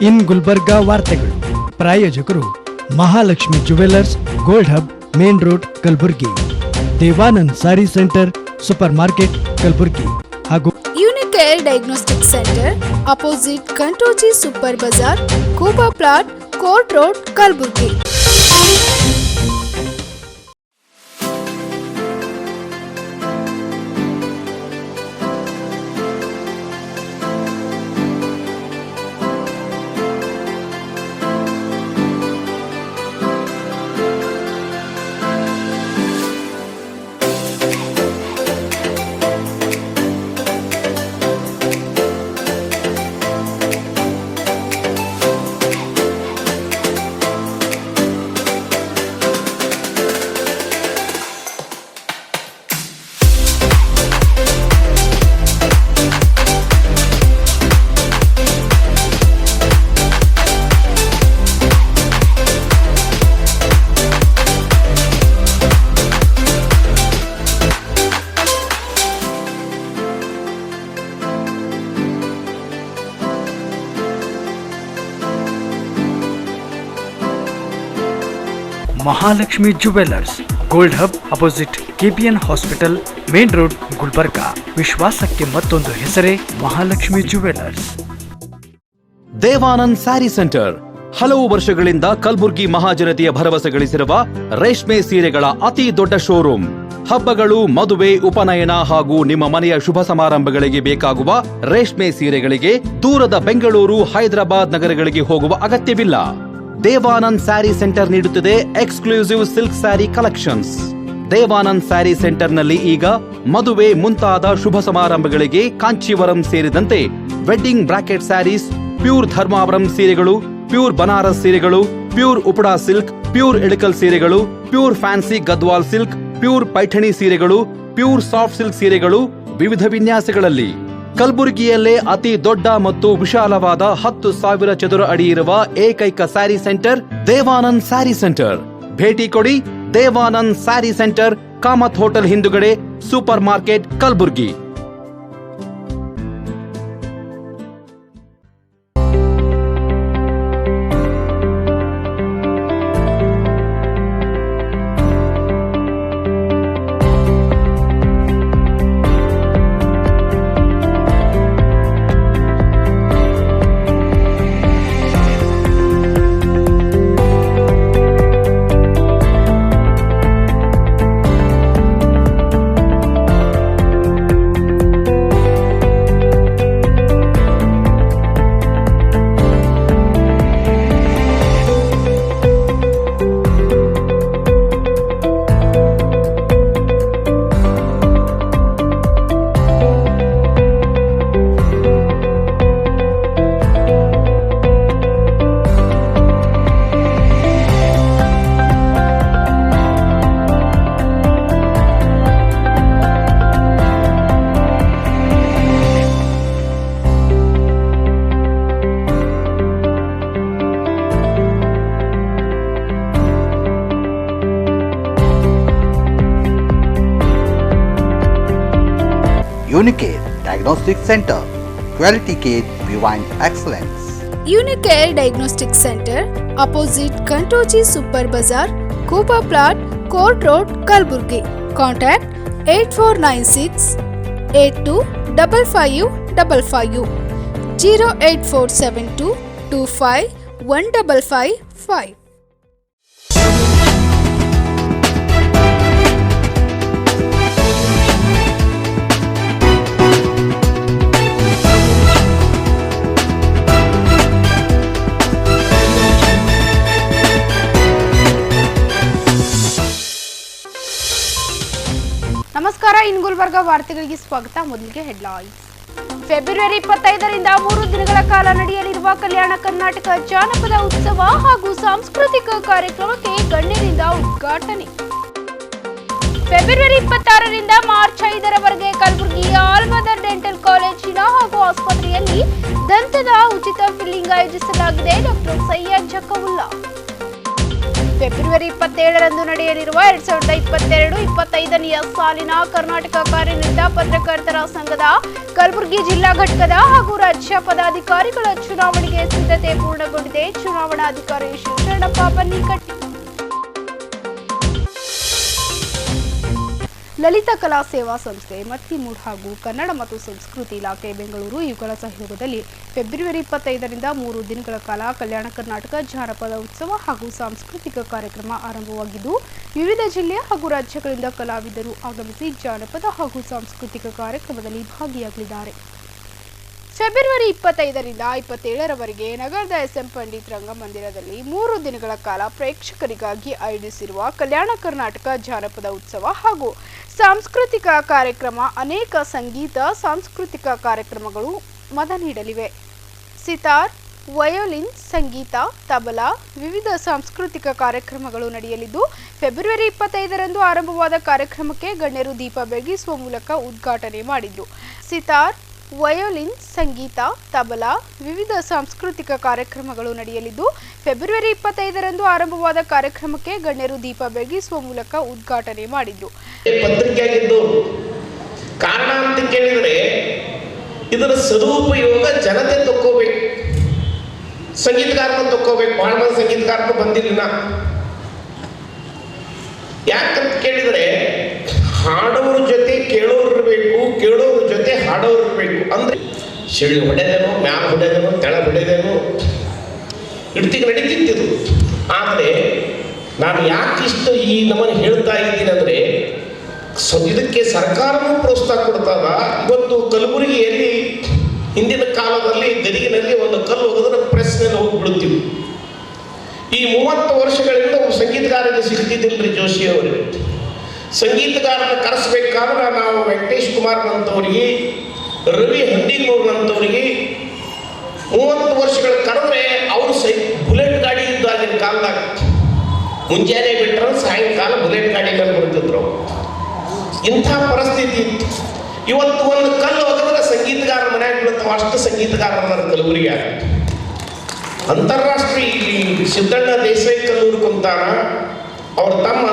ಇನ್ ಗುಲ್ಬರ್ಗಾ ವಾರ್ತೆಗಳು ಪ್ರಾಯೋಜಕರು Mahalakshmi jewellers, gold hub, main road, Kalaburgi. Devanand sari centre, super market, Kalaburgi. ಹಾಗೂ ಯುನಿಕೇರ್ ಡಯಾಗ್ನೋಸ್ಟಿಕ್ ಸೆಂಟರ್, ಅಪೋಸಿಟ್ ಕಂಟೋಜಿ ಸೂಪರ್ ಬಜಾರ್, ಕೂಬಾ plot, court road, Kalaburgi. Mahalakshmi jewellers, gold hub, opposite KPN hospital, main road, Gulbarga. ವಿಶ್ವಾಸಕ್ಕೆ ಮತ್ತೊಂದು ಹೆಸರೇ Mahalakshmi jewellers. Devanand sari centre ಹಲವು ವರ್ಷಗಳಿಂದ ಕಲಬುರ್ಗಿ ಮಹಾಜನತೆಯ ಭರವಸೆ ಗಳಿಸಿರುವ ರೇಷ್ಮೆ ಸೀರೆಗಳ ಅತಿ ದೊಡ್ಡ ಶೋರೂಮ್. ಹಬ್ಬಗಳು, ಮದುವೆ, ಉಪನಯನ ಹಾಗೂ ನಿಮ್ಮ ಮನೆಯ ಶುಭ ಸಮಾರಂಭಗಳಿಗೆ ಬೇಕಾಗುವ ರೇಷ್ಮೆ ಸೀರೆಗಳಿಗೆ ದೂರದ ಬೆಂಗಳೂರು, ಹೈದರಾಬಾದ್ ನಗರಗಳಿಗೆ ಹೋಗುವ ಅಗತ್ಯವಿಲ್ಲ. ದೇವಾನಂದ್ ಸ್ಯಾರಿ ಸೆಂಟರ್ ನೀಡುತ್ತಿದೆ exclusive silk sari collections. Devanand sari ಸೆಂಟರ್ನಲ್ಲಿ ಈಗ ಮದುವೆ ಮುಂತಾದ ಶುಭ ಸಮಾರಂಭಗಳಿಗೆ ಕಾಂಚೀವರಂ ಸೇರಿದಂತೆ wedding brocade saris, pure Dharmavaram ಸೀರೆಗಳು, ಪ್ಯೂರ್ ಬನಾರಸ್ ಸೀರೆಗಳು, pure Uppada silk, pure Ilkal ಸೀರೆಗಳು, pure fancy Gadwal silk, pure Paithani ಸೀರೆಗಳು, ಪ್ಯೂರ್ ಸಾಫ್ಟ್ ಸಿಲ್ಕ್ ಸೀರೆಗಳು ವಿವಿಧ ವಿನ್ಯಾಸಗಳಲ್ಲಿ. ಕಲಬುರಗಿಯಲ್ಲೇ ಅತಿ ದೊಡ್ಡ ಮತ್ತು ವಿಶಾಲವಾದ 10,000 ಚದುರ ಅಡಿ ಇರುವ ಏಕೈಕ sari centre Devanand sari centre. ಭೇಟಿ ಕೊಡಿ. ದೇವಾನಂದ್ ಸ್ಯಾರಿ ಸೆಂಟರ್, ಕಾಮತ್ ಹೋಟೆಲ್ ಹಿಂದುಗಡೆ, super market, Kalaburagi. Unicare Diagnostic Center, Quality Care Beyond Excellence. Unicare Diagnostic Center, opposite Kantoji Super Bazaar, Kuba Plot, Court Road, Kalburgi. Contact 8496 825555 08472 25 1555. ನಮಸ್ಕಾರ, ಇನ್ ಗುಲ್ಬರ್ಗಾ ವಾರ್ತೆಗಳಿಗೆ ಸ್ವಾಗತ. ಮೊದಲಿಗೆ ಹೆಡ್ಲೈನ್ಸ್. ಫೆಬ್ರವರಿ 25ರಿಂದ 3 ದಿನಗಳ ಕಾಲ ನಡೆಯಲಿರುವ ಕಲ್ಯಾಣ ಕರ್ನಾಟಕ ಜಾನಪದ ಉತ್ಸವ ಹಾಗೂ ಸಾಂಸ್ಕೃತಿಕ ಕಾರ್ಯಕ್ರಮಕ್ಕೆ ಗಣ್ಯರಿಂದ ಉದ್ಘಾಟನೆ. ಫೆಬ್ರವರಿ 26ರಿಂದ ಮಾರ್ಚ್ 5ರವರೆಗೆ ಕಲಬುರಗಿಯ ಆಲ್ ಮದರ್ ಡೆಂಟಲ್ ಕಾಲೇಜಿನ ಹಾಗೂ ಆಸ್ಪತ್ರೆಯಲ್ಲಿ ದಂತದ ಉಚಿತ ಫಿಲ್ಲಿಂಗ್ ಆಯೋಜಿಸಲಾಗಿದೆ. ಡಾಕ್ಟರ್ ಸೈಯದ್ ಜಕವುಲ್ಲಾ. ಫೆಬ್ರವರಿ 27ರಂದು ನಡೆಯಲಿರುವ 2022-25ನೇ ಸಾಲಿನ ಕರ್ನಾಟಕ ಕಾರ್ಯನಿರತ ಪತ್ರಕರ್ತರ ಸಂಘದ ಕಲಬುರಗಿ ಜಿಲ್ಲಾ ಘಟಕದ ಹಾಗೂ ರಾಜ್ಯ ಪದಾಧಿಕಾರಿಗಳ ಚುನಾವಣೆಗೆ ಸಿದ್ಧತೆ ಪೂರ್ಣಗೊಂಡಿದೆ. ಚುನಾವಣಾಧಿಕಾರಿ ಶಿವಶರಣಪ್ಪ ಬನ್ನಿಕಟ್ಟಿ. ಲಲಿತಾ ಕಲಾ ಸೇವಾ ಸಂಸ್ಥೆ, ಮತ್ತಿಮೂಡ್ ಹಾಗೂ ಕನ್ನಡ ಮತ್ತು ಸಂಸ್ಕೃತಿ ಇಲಾಖೆ ಬೆಂಗಳೂರು ಇವುಗಳ ಸಹಯೋಗದಲ್ಲಿ ಫೆಬ್ರವರಿ 25ರಿಂದ 3 ದಿನಗಳ ಕಾಲ ಕಲ್ಯಾಣ ಕರ್ನಾಟಕ ಜಾನಪದ ಉತ್ಸವ ಹಾಗೂ ಸಾಂಸ್ಕೃತಿಕ ಕಾರ್ಯಕ್ರಮ ಆರಂಭವಾಗಿದ್ದು, ವಿವಿಧ ಜಿಲ್ಲೆ ಹಾಗೂ ರಾಜ್ಯಗಳಿಂದ ಕಲಾವಿದರು ಆಗಮಿಸಿ ಜಾನಪದ ಹಾಗೂ ಸಾಂಸ್ಕೃತಿಕ ಕಾರ್ಯಕ್ರಮದಲ್ಲಿ ಭಾಗಿಯಾಗಲಿದ್ದಾರೆ. ಫೆಬ್ರವರಿ 25ರಿಂದ 27ರವರೆಗೆ ನಗರದ SM ಪಂಡಿತ್ ರಂಗಮಂದಿರದಲ್ಲಿ 3 ದಿನಗಳ ಕಾಲ ಪ್ರೇಕ್ಷಕರಿಗಾಗಿ ಆಯೋಜಿಸಿರುವ ಕಲ್ಯಾಣ ಕರ್ನಾಟಕ ಜಾನಪದ ಉತ್ಸವ ಹಾಗೂ ಸಾಂಸ್ಕೃತಿಕ ಕಾರ್ಯಕ್ರಮ ಅನೇಕ ಸಂಗೀತ ಸಾಂಸ್ಕೃತಿಕ ಕಾರ್ಯಕ್ರಮಗಳು ಮದ ನೀಡಲಿವೆ. ಸಿತಾರ್, ವಯೋಲಿನ್, ಸಂಗೀತ, ತಬಲಾ, ವಿವಿಧ ಸಾಂಸ್ಕೃತಿಕ ಕಾರ್ಯಕ್ರಮಗಳು ನಡೆಯಲಿದ್ದು, ಫೆಬ್ರವರಿ 25ರಂದು ಆರಂಭವಾದ ಕಾರ್ಯಕ್ರಮಕ್ಕೆ ಗಣ್ಯರು ದೀಪ ಬೆಳಗಿಸುವ ಮೂಲಕ ಉದ್ಘಾಟನೆ ಮಾಡಿದ್ದು, ಸಿತಾರ್, ವಯೋಲಿನ್, ಸಂಗೀತ, ತಬಲಾ, ವಿವಿಧ ಸಾಂಸ್ಕೃತಿಕ ಕಾರ್ಯಕ್ರಮಗಳು ನಡೆಯಲಿದ್ದು, ಫೆಬ್ರವರಿ 25ರಂದು ಆರಂಭವಾದ ಕಾರ್ಯಕ್ರಮಕ್ಕೆ ಗಣ್ಯರು ದೀಪ ಬೆಳಗಿಸುವ ಮೂಲಕ ಉದ್ಘಾಟನೆ ಮಾಡಿದ್ದು, ಪತ್ರಿಕೆಯಾಗಿದ್ದು ಕಾರಣ ಅಂತ ಕೇಳಿದರೆ ಇದರ ಸದುಪಯೋಗ ಜನತೆ ತಕ್ಕೋಬೇಕು, ಸಂಗೀತಗಾರರು ತಕ್ಕೋಬೇಕು. ಬಹಳ ಮಂದಿ ಸಂಗೀತಗಾರರು ಬಂದಿರಲಿಲ್ಲ. ಯಾಕಂತ ಕೇಳಿದರೆ ಹಾಡೋರ ಜೊತೆ ಕೇಳೋರು ಇರಬೇಕು, ಕೇಳೋರ ಜೊತೆ ಹಾಡೋರು ಇರಬೇಕು. ಅಂದ್ರೆ ಶಿಳ್ಳಿ ಹೊಡೆದೇನೋ, ಮ್ಯಾಲ ಹೊಡೆದೇನೋ, ತೆಳ ಹೊಡೆದೇನೋ ಇಡ್ತಿಗೆ ನಡೀತಿದ್ದು. ಆದರೆ ನಾನು ಯಾಕಿಷ್ಟು ಈ ನಮ್ಮನ್ನು ಹೇಳ್ತಾ ಇದ್ದೀನಿ ಅಂದರೆ, ಇದಕ್ಕೆ ಸರ್ಕಾರವೂ ಪ್ರೋತ್ಸಾಹ ಕೊಡ್ತದ. ಇವತ್ತು ಕಲಬುರಗಿಯಲ್ಲಿ ಹಿಂದಿನ ಕಾಲದಲ್ಲಿ ಗದಿಗಿನಲ್ಲಿ ಒಂದು ಕಲ್ಲು ಹೋಗೋದ್ರೆ ಪ್ರೆಸ್ನಲ್ಲಿ ಹೋಗಿ ಬಿಡುತ್ತೀವಿ. ಈ 30 ವರ್ಷಗಳಿಂದ ಒಬ್ಬ ಸಂಗೀತಗಾರರಿಗೆ ಸಿಗ್ತಿದ್ದಿಲ್ರಿ ಜೋಶಿ ಅವರಿಗೆ. ಸಂಗೀತಗಾರನ ಕರೆಸ್ಬೇಕಾದ್ರೆ ನಾವು ವೆಂಕಟೇಶ್ ಕುಮಾರ್ನಂಥವ್ರಿಗೆ, ರವಿ ಹಂದಿನೂರ್ನಂಥವ್ರಿಗೆ 30 ವರ್ಷಗಳ ಕರೆದ್ರೆ ಅವರು ಬುಲೆಟ್ ಗಾಡಿ ಇದ್ದು ಆಗಿನ ಕಾಲದಾಗ ಮುಂಜಾನೆ ಬಿಟ್ಟರೆ ಸಾಯಂಕಾಲ ಬುಲೆಟ್ ಗಾಡಿನಲ್ಲಿ ಬರ್ತಿದ್ರು. ಇಂಥ ಪರಿಸ್ಥಿತಿ ಇತ್ತು. ಇವತ್ತು ಒಂದು ಕಲ್ಲು ಹೋಗಿದ್ರೆ ಸಂಗೀತಗಾರರ ಮನೆಯಾಗ ಬೀಳುತ್ತಾವ, ಅಷ್ಟು ಸಂಗೀತಗಾರರ ಕಲಬುರಗಿ. ಅಂತಾರಾಷ್ಟ್ರೀಯ ಸಿದ್ದಣ್ಣ ದೇಸಾಯಿ ಕಲ್ಲೂರು ಕುಂತಾನ, ಅವರು ತಮ್ಮ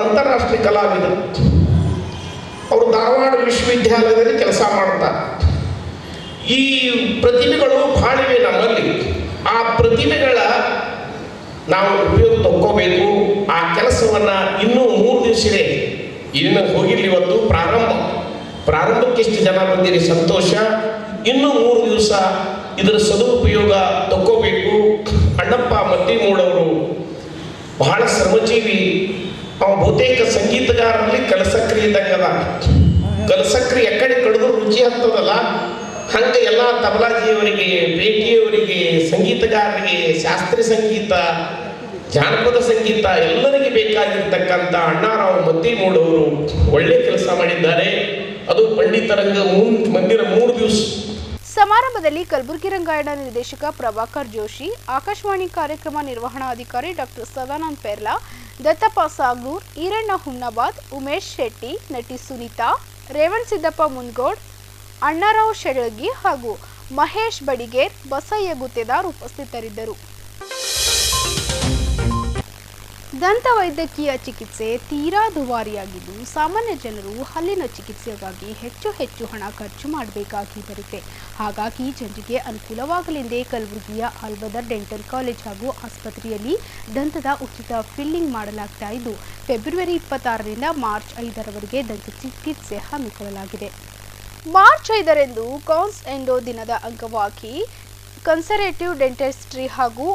ಅಂತಾರಾಷ್ಟ್ರೀಯ ಕಲಾವಿದರು. ಅವರು ಧಾರವಾಡ ವಿಶ್ವವಿದ್ಯಾಲಯದಲ್ಲಿ ಕೆಲಸ ಮಾಡ್ತಾರೆ. ಈ ಪ್ರತಿಭೆಗಳು ಭಾಳಿವೆ ನಮ್ಮಲ್ಲಿ. ಆ ಪ್ರತಿಭೆಗಳ ನಾವು ಉಪಯೋಗ ತಗೋಬೇಕು. ಆ ಕೆಲಸವನ್ನು ಇನ್ನೂ 3 ದಿವಸ ಇದೆ. ಇನ್ನು ಹೋಗಿರ್ಲಿ, ಇವತ್ತು ಪ್ರಾರಂಭಕ್ಕೆ ಎಷ್ಟು ಜನ ಬಂದಿರಿ, ಸಂತೋಷ. ಇನ್ನೂ 3 ದಿವಸ ಇದರ ಸದುಪಯೋಗ ತಗೋಬೇಕು. ಅಣ್ಣಪ್ಪ ಮತ್ತಿಮೂಡವರು ಬಹಳ ಶ್ರಮಜೀವಿ. ಅವ ಬಹುತೇಕ ಸಂಗೀತಗಾರರಲ್ಲಿ ಕಲಸಕ್ರಿ ಇದ್ದಂಗದ. ಕಲಸಕ್ರಿ ಎಕ್ಕಡೆ ಕಡಿದ್ರು ರುಚಿ ಹತ್ತದಲ್ಲ, ಹಂಗೆ ಎಲ್ಲ ತಬಲಾಜಿಯವರಿಗೆ, ಬೇಟಿಯವರಿಗೆ, ಸಂಗೀತಗಾರರಿಗೆ, ಶಾಸ್ತ್ರೀಯ ಸಂಗೀತ, ಜಾನಪದ ಸಂಗೀತ ಎಲ್ಲರಿಗೆ ಬೇಕಾಗಿರ್ತಕ್ಕಂಥ ಅಣ್ಣಾರಾವ್ ಮತ್ತಿಮೂಡವರು ಒಳ್ಳೆ ಕೆಲಸ ಮಾಡಿದ್ದಾರೆ. ಅದು ಪಂಡಿತರಂಗ ಮಂದಿರ 3 ದಿವಸ. ಸಮಾರಂಭದಲ್ಲಿ ಕಲಬುರಗಿ ರಂಗಾಯಣ ನಿರ್ದೇಶಕ ಪ್ರಭಾಕರ್ ಜೋಶಿ, ಆಕಾಶವಾಣಿ ಕಾರ್ಯಕ್ರಮ ನಿರ್ವಹಣಾಧಿಕಾರಿ ಡಾಕ್ಟರ್ ಸದಾನಂದ್ ಪೆರ್ಲಾ, ದತ್ತಪ್ಪ ಸಾಗ್ನೂರ್, ಈರಣ್ಣ ಹುಮ್ನಾಬಾದ್, ಉಮೇಶ್ ಶೆಟ್ಟಿ, ನಟಿ ಸುನೀತಾ, ರೇವಣ್ ಸಿದ್ದಪ್ಪ ಮುನ್ಗೋಡ್, ಅಣ್ಣಾರಾವ್ ಶೆಳಗಿ ಹಾಗೂ ಮಹೇಶ್ ಬಡಿಗೇರ್, ಬಸಯ್ಯ ಗುತ್ತೇದಾರ್ ಉಪಸ್ಥಿತರಿದ್ದರು. ದಂತ ವೈದ್ಯಕೀಯ ಚಿಕಿತ್ಸೆ ತೀರಾ ದುಬಾರಿಯಾಗಿದ್ದು, ಸಾಮಾನ್ಯ ಜನರು ಹಲ್ಲಿನ ಚಿಕಿತ್ಸೆಗಾಗಿ ಹೆಚ್ಚು ಹಣ ಖರ್ಚು ಮಾಡಬೇಕಾಗಿ ಬರುತ್ತೆ. ಹಾಗಾಗಿ ಜನರಿಗೆ ಅನುಕೂಲವಾಗಲೆಂದೇ ಕಲಬುರಗಿಯ ಆಲ್ಬದರ್ ಡೆಂಟಲ್ ಕಾಲೇಜ್ ಹಾಗೂ ಆಸ್ಪತ್ರೆಯಲ್ಲಿ ದಂತದ ಉಚಿತ ಫಿಲ್ಲಿಂಗ್ ಮಾಡಲಾಗ್ತಾ ಇದ್ದು, ಫೆಬ್ರವರಿ 26ರಿಂದ ಮಾರ್ಚ್ 5ರವರೆಗೆ ದಂತ ಚಿಕಿತ್ಸೆ ಹಮ್ಮಿಕೊಳ್ಳಲಾಗಿದೆ. ಮಾರ್ಚ್ 5ರಂದು ಕಾನ್ಸ್ ಎಂಡೋ ದಿನದ ಅಂಗವಾಗಿ ಕನ್ಸರ್ವೇಟಿವ್ ಡೆಂಟಿಸ್ಟ್ರಿ ಹಾಗೂ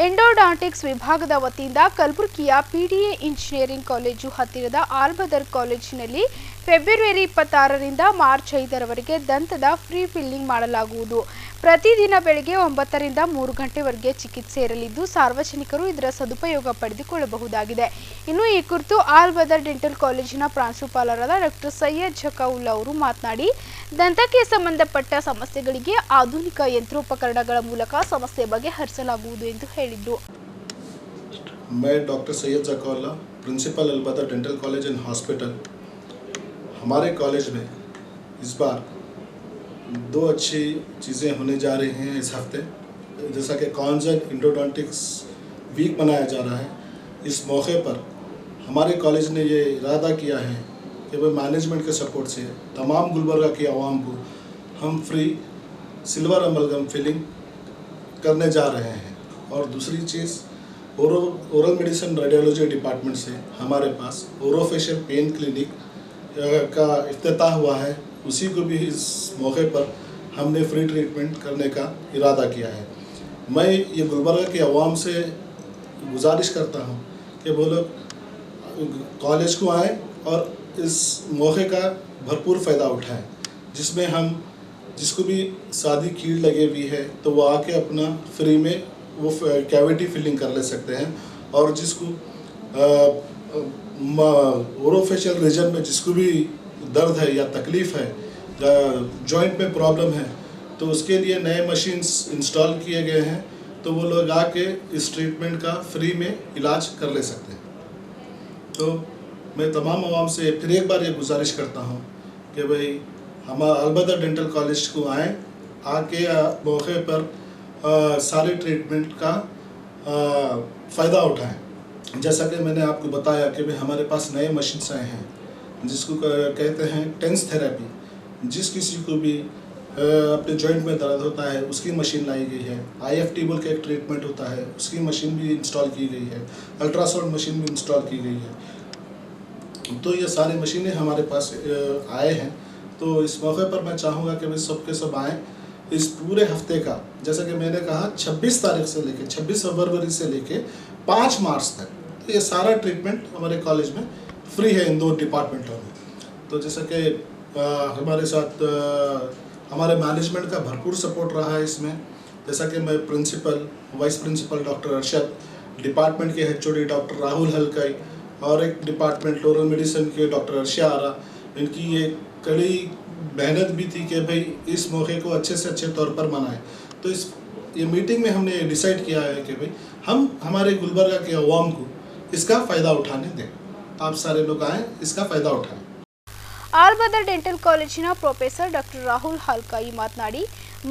ಎಂಡೋಡಾಂಟಿಕ್ಸ್ ವಿಭಾಗದ ವತಿಯಿಂದ ಕಲಬುರಗಿಯ PDA ಇಂಜಿನಿಯರಿಂಗ್ ಕಾಲೇಜು ಹತ್ತಿರದ ಆಲ್ಬದರ್ ಕಾಲೇಜಿನಲ್ಲಿ ಫೆಬ್ರವರಿ 26ರಿಂದ ಮಾರ್ಚ್ 5ರವರೆಗೆ ದಂತದ ಫ್ರೀ ಫಿಲ್ಲಿಂಗ್ ಮಾಡಲಾಗುವುದು. ಪ್ರತಿದಿನ ಬೆಳಗ್ಗೆ 9ರಿಂದ 3 ಗಂಟೆವರೆಗೆ ಚಿಕಿತ್ಸೆ ಇರಲಿದ್ದು, ಸಾರ್ವಜನಿಕರು ಇದರ ಸದುಪಯೋಗ ಪಡೆದುಕೊಳ್ಳಬಹುದಾಗಿದೆ. ಇನ್ನು ಈ ಕುರಿತು ಆಲ್ಬದರ್ ಡೆಂಟಲ್ ಕಾಲೇಜಿನ ಪ್ರಾಂಶುಪಾಲರಾದ ಡಾಕ್ಟರ್ ಸೈಯದ್ ಜಕಾವುಲ್ಲಾ ಅವರು ಮಾತನಾಡಿ, ದಂತಕ್ಕೆ ಸಂಬಂಧಪಟ್ಟ ಸಮಸ್ಯೆಗಳಿಗೆ ಆಧುನಿಕ ಯಂತ್ರೋಪಕರಣಗಳ ಮೂಲಕ ಸಮಸ್ಯೆ ಬಗೆಹರಿಸಲಾಗುವುದು ಎಂದು ಹೇಳಿದರು. मैं doctor Syed Zakaullah, principal Albadar dental college and hospital. हमारे कॉलेज में इस बार 2 अच्छी चीज़ें होने जा रही हैं इस हफ्ते। जैसा कि कॉन्स एंड एंडोडोंटिक्स वीक मनाया जा रहा है, इस मौके पर हमारे कॉलेज ने ये इरादा किया है कि भाई मैनेजमेंट के सपोर्ट से तमाम गुलबर्गा की आवाम को हम फ्री सिल्वर अमलगम फिलिंग करने जा रहे हैं। और दूसरी चीज़, ओरल मेडिसिन रेडियोलॉजी डिपार्टमेंट से हमारे पास ओरोफेशियल पेन क्लिनिक का इफ्तिताह हुआ है, उसी को भी इस मौके पर हमने फ्री ट्रीटमेंट करने का इरादा किया है। मैं ये गुलबर्गा की आवाम से गुजारिश करता हूँ कि वो लोग कॉलेज को आएँ और इस मौके का भरपूर फ़ायदा उठाएं, जिसमें हम जिसको भी शादी कीड़ लगे हुई है तो वो आके अपना फ्री में वो कैविटी फिलिंग कर ले सकते हैं। और जिसको ओरोफेशियल रीजन में जिसको भी दर्द है या तकलीफ़ है, जॉइंट में प्रॉब्लम है, तो उसके लिए नए मशीन्स इंस्टॉल किए गए हैं, तो वो लोग आके इस ट्रीटमेंट का फ्री में इलाज कर ले सकते हैं। तो मैं तमाम आवाम से फिर एक बार ये गुजारिश करता हूँ कि भाई हम अलबदर डेंटल कॉलेज को आएँ, आके मौके पर सारे ट्रीटमेंट का फ़ायदा उठाएं। जैसा कि मैंने आपको बताया कि भाई हमारे पास नए मशीन्स आए हैं जिसको कहते हैं टेंस थेरेपी। जिस किसी को भी अपने जॉइंट में दर्द होता है उसकी मशीन लाई गई है। IFT बोल के एक ट्रीटमेंट होता है, उसकी मशीन भी इंस्टॉल की गई है। अल्ट्रासाउंड मशीन भी इंस्टॉल की गई है। तो ये सारी मशीनें हमारे पास आए हैं। तो इस मौके पर मैं चाहूँगा कि भाई सब के सब आएँ। इस पूरे हफ्ते का, जैसा कि मैंने कहा, 26 तारीख से लेके 26 फरवरी से लेके 5 मार्च तक, तो ये सारा ट्रीटमेंट हमारे कॉलेज में फ्री है इन 2 डिपार्टमेंटों में। तो जैसा कि हमारे साथ हमारे मैनेजमेंट का भरपूर सपोर्ट रहा है इसमें। जैसा कि मैं principal, vice principal doctor Arshad, department के HOD डॉक्टर राहुल हल्काई और एक डिपार्टमेंट ओरल मेडिसिन के डॉक्टर अर्शिया आरा, इनकी ये कड़ी मेहनत भी थी कि भाई इस मौके को अच्छे से अच्छे तौर पर मनाएं। तो ये मीटिंग में हमने डिसाइड किया है कि भाई हम हमारे गुलबर्गा के अवाम को इसका फ़ायदा उठाने दें। आप सारे लोग आएँ, इसका फ़ायदा उठाएं। ಆಲ್ಬದರ್ ಡೆಂಟಲ್ ಕಾಲೇಜಿನ ಪ್ರೊಫೆಸರ್ ಡಾಕ್ಟರ್ ರಾಹುಲ್ ಹಲ್ಕಾಯಿ ಮಾತನಾಡಿ,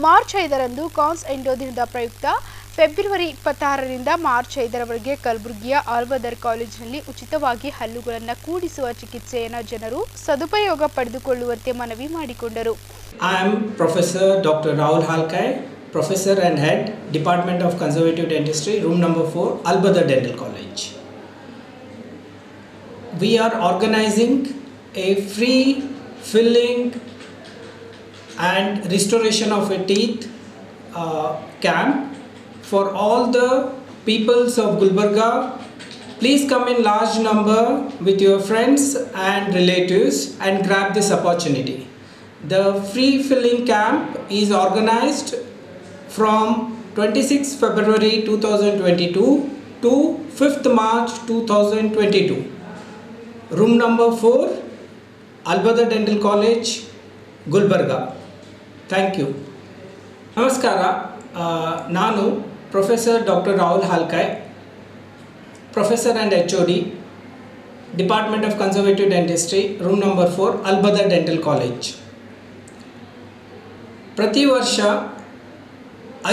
ಮಾರ್ಚ್ 5ರಂದು ಕಾನ್ಸ್ ಎಂಡೋ ದಿನದ ಪ್ರಯುಕ್ತ ಫೆಬ್ರವರಿ 26ರಿಂದ ಮಾರ್ಚ್ 5ರವರೆಗೆ ಕಲಬುರಗಿಯ ಆಲ್ಬದರ್ ಕಾಲೇಜಿನಲ್ಲಿ ಉಚಿತವಾಗಿ ಹಲ್ಲುಗಳನ್ನು ಕೂಡಿಸುವ ಚಿಕಿತ್ಸೆಯನ್ನು ಜನರು ಸದುಪಯೋಗ ಪಡೆದುಕೊಳ್ಳುವಂತೆ ಮನವಿ ಮಾಡಿಕೊಂಡರು. I am Professor Dr. Rahul Halkai, Professor and Head, Department of Conservative Dentistry, room number 4, Albadar Dental College. We are organizing a free filling and restoration of a teeth camp for all the peoples of Gulbarga. Please come in large number with your friends and relatives and grab this opportunity. The free filling camp is organized from 26 February 2022 to 5th March 2022. Room number 4, Albadar Dental College, Gulbarga. Thank you. ನಮಸ್ಕಾರ. ನಾನು professor doctor Rahul Halkai, professor and HOD, department of conservative dentistry, room number 4, Albadar dental college. ಪ್ರತಿ ವರ್ಷ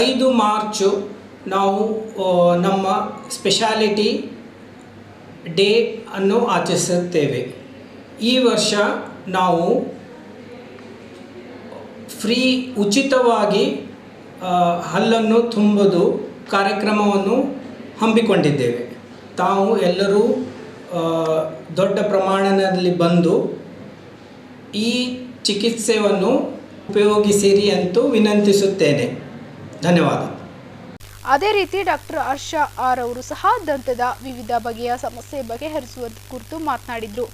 5 March ನಾವು ನಮ್ಮ speciality day ಅನ್ನು ಆಚರಿಸುತ್ತೇವೆ. ಈ ವರ್ಷ ನಾವು ಫ್ರೀ ಉಚಿತವಾಗಿ ಹಲ್ಲನ್ನು ತುಂಬುವುದು ಕಾರ್ಯಕ್ರಮವನ್ನು ಹಮ್ಮಿಕೊಂಡಿದ್ದೇವೆ. ತಾವು ಎಲ್ಲರೂ ದೊಡ್ಡ ಪ್ರಮಾಣದಲ್ಲಿ ಬಂದು ಈ ಚಿಕಿತ್ಸೆಯನ್ನು ಉಪಯೋಗಿಸಿರಿ ಅಂತ ವಿನಂತಿಸುತ್ತೇನೆ. ಧನ್ಯವಾದ. ಅದೇ ರೀತಿ ಡಾಕ್ಟರ್ ಹರ್ಷ ಆರ್ ಅವರು ಸಹ ದಂತದ ವಿವಿಧ ಬಗೆಯ ಸಮಸ್ಯೆ ಬಗೆಹರಿಸುವ ಕುರಿತು ಮಾತನಾಡಿದರು.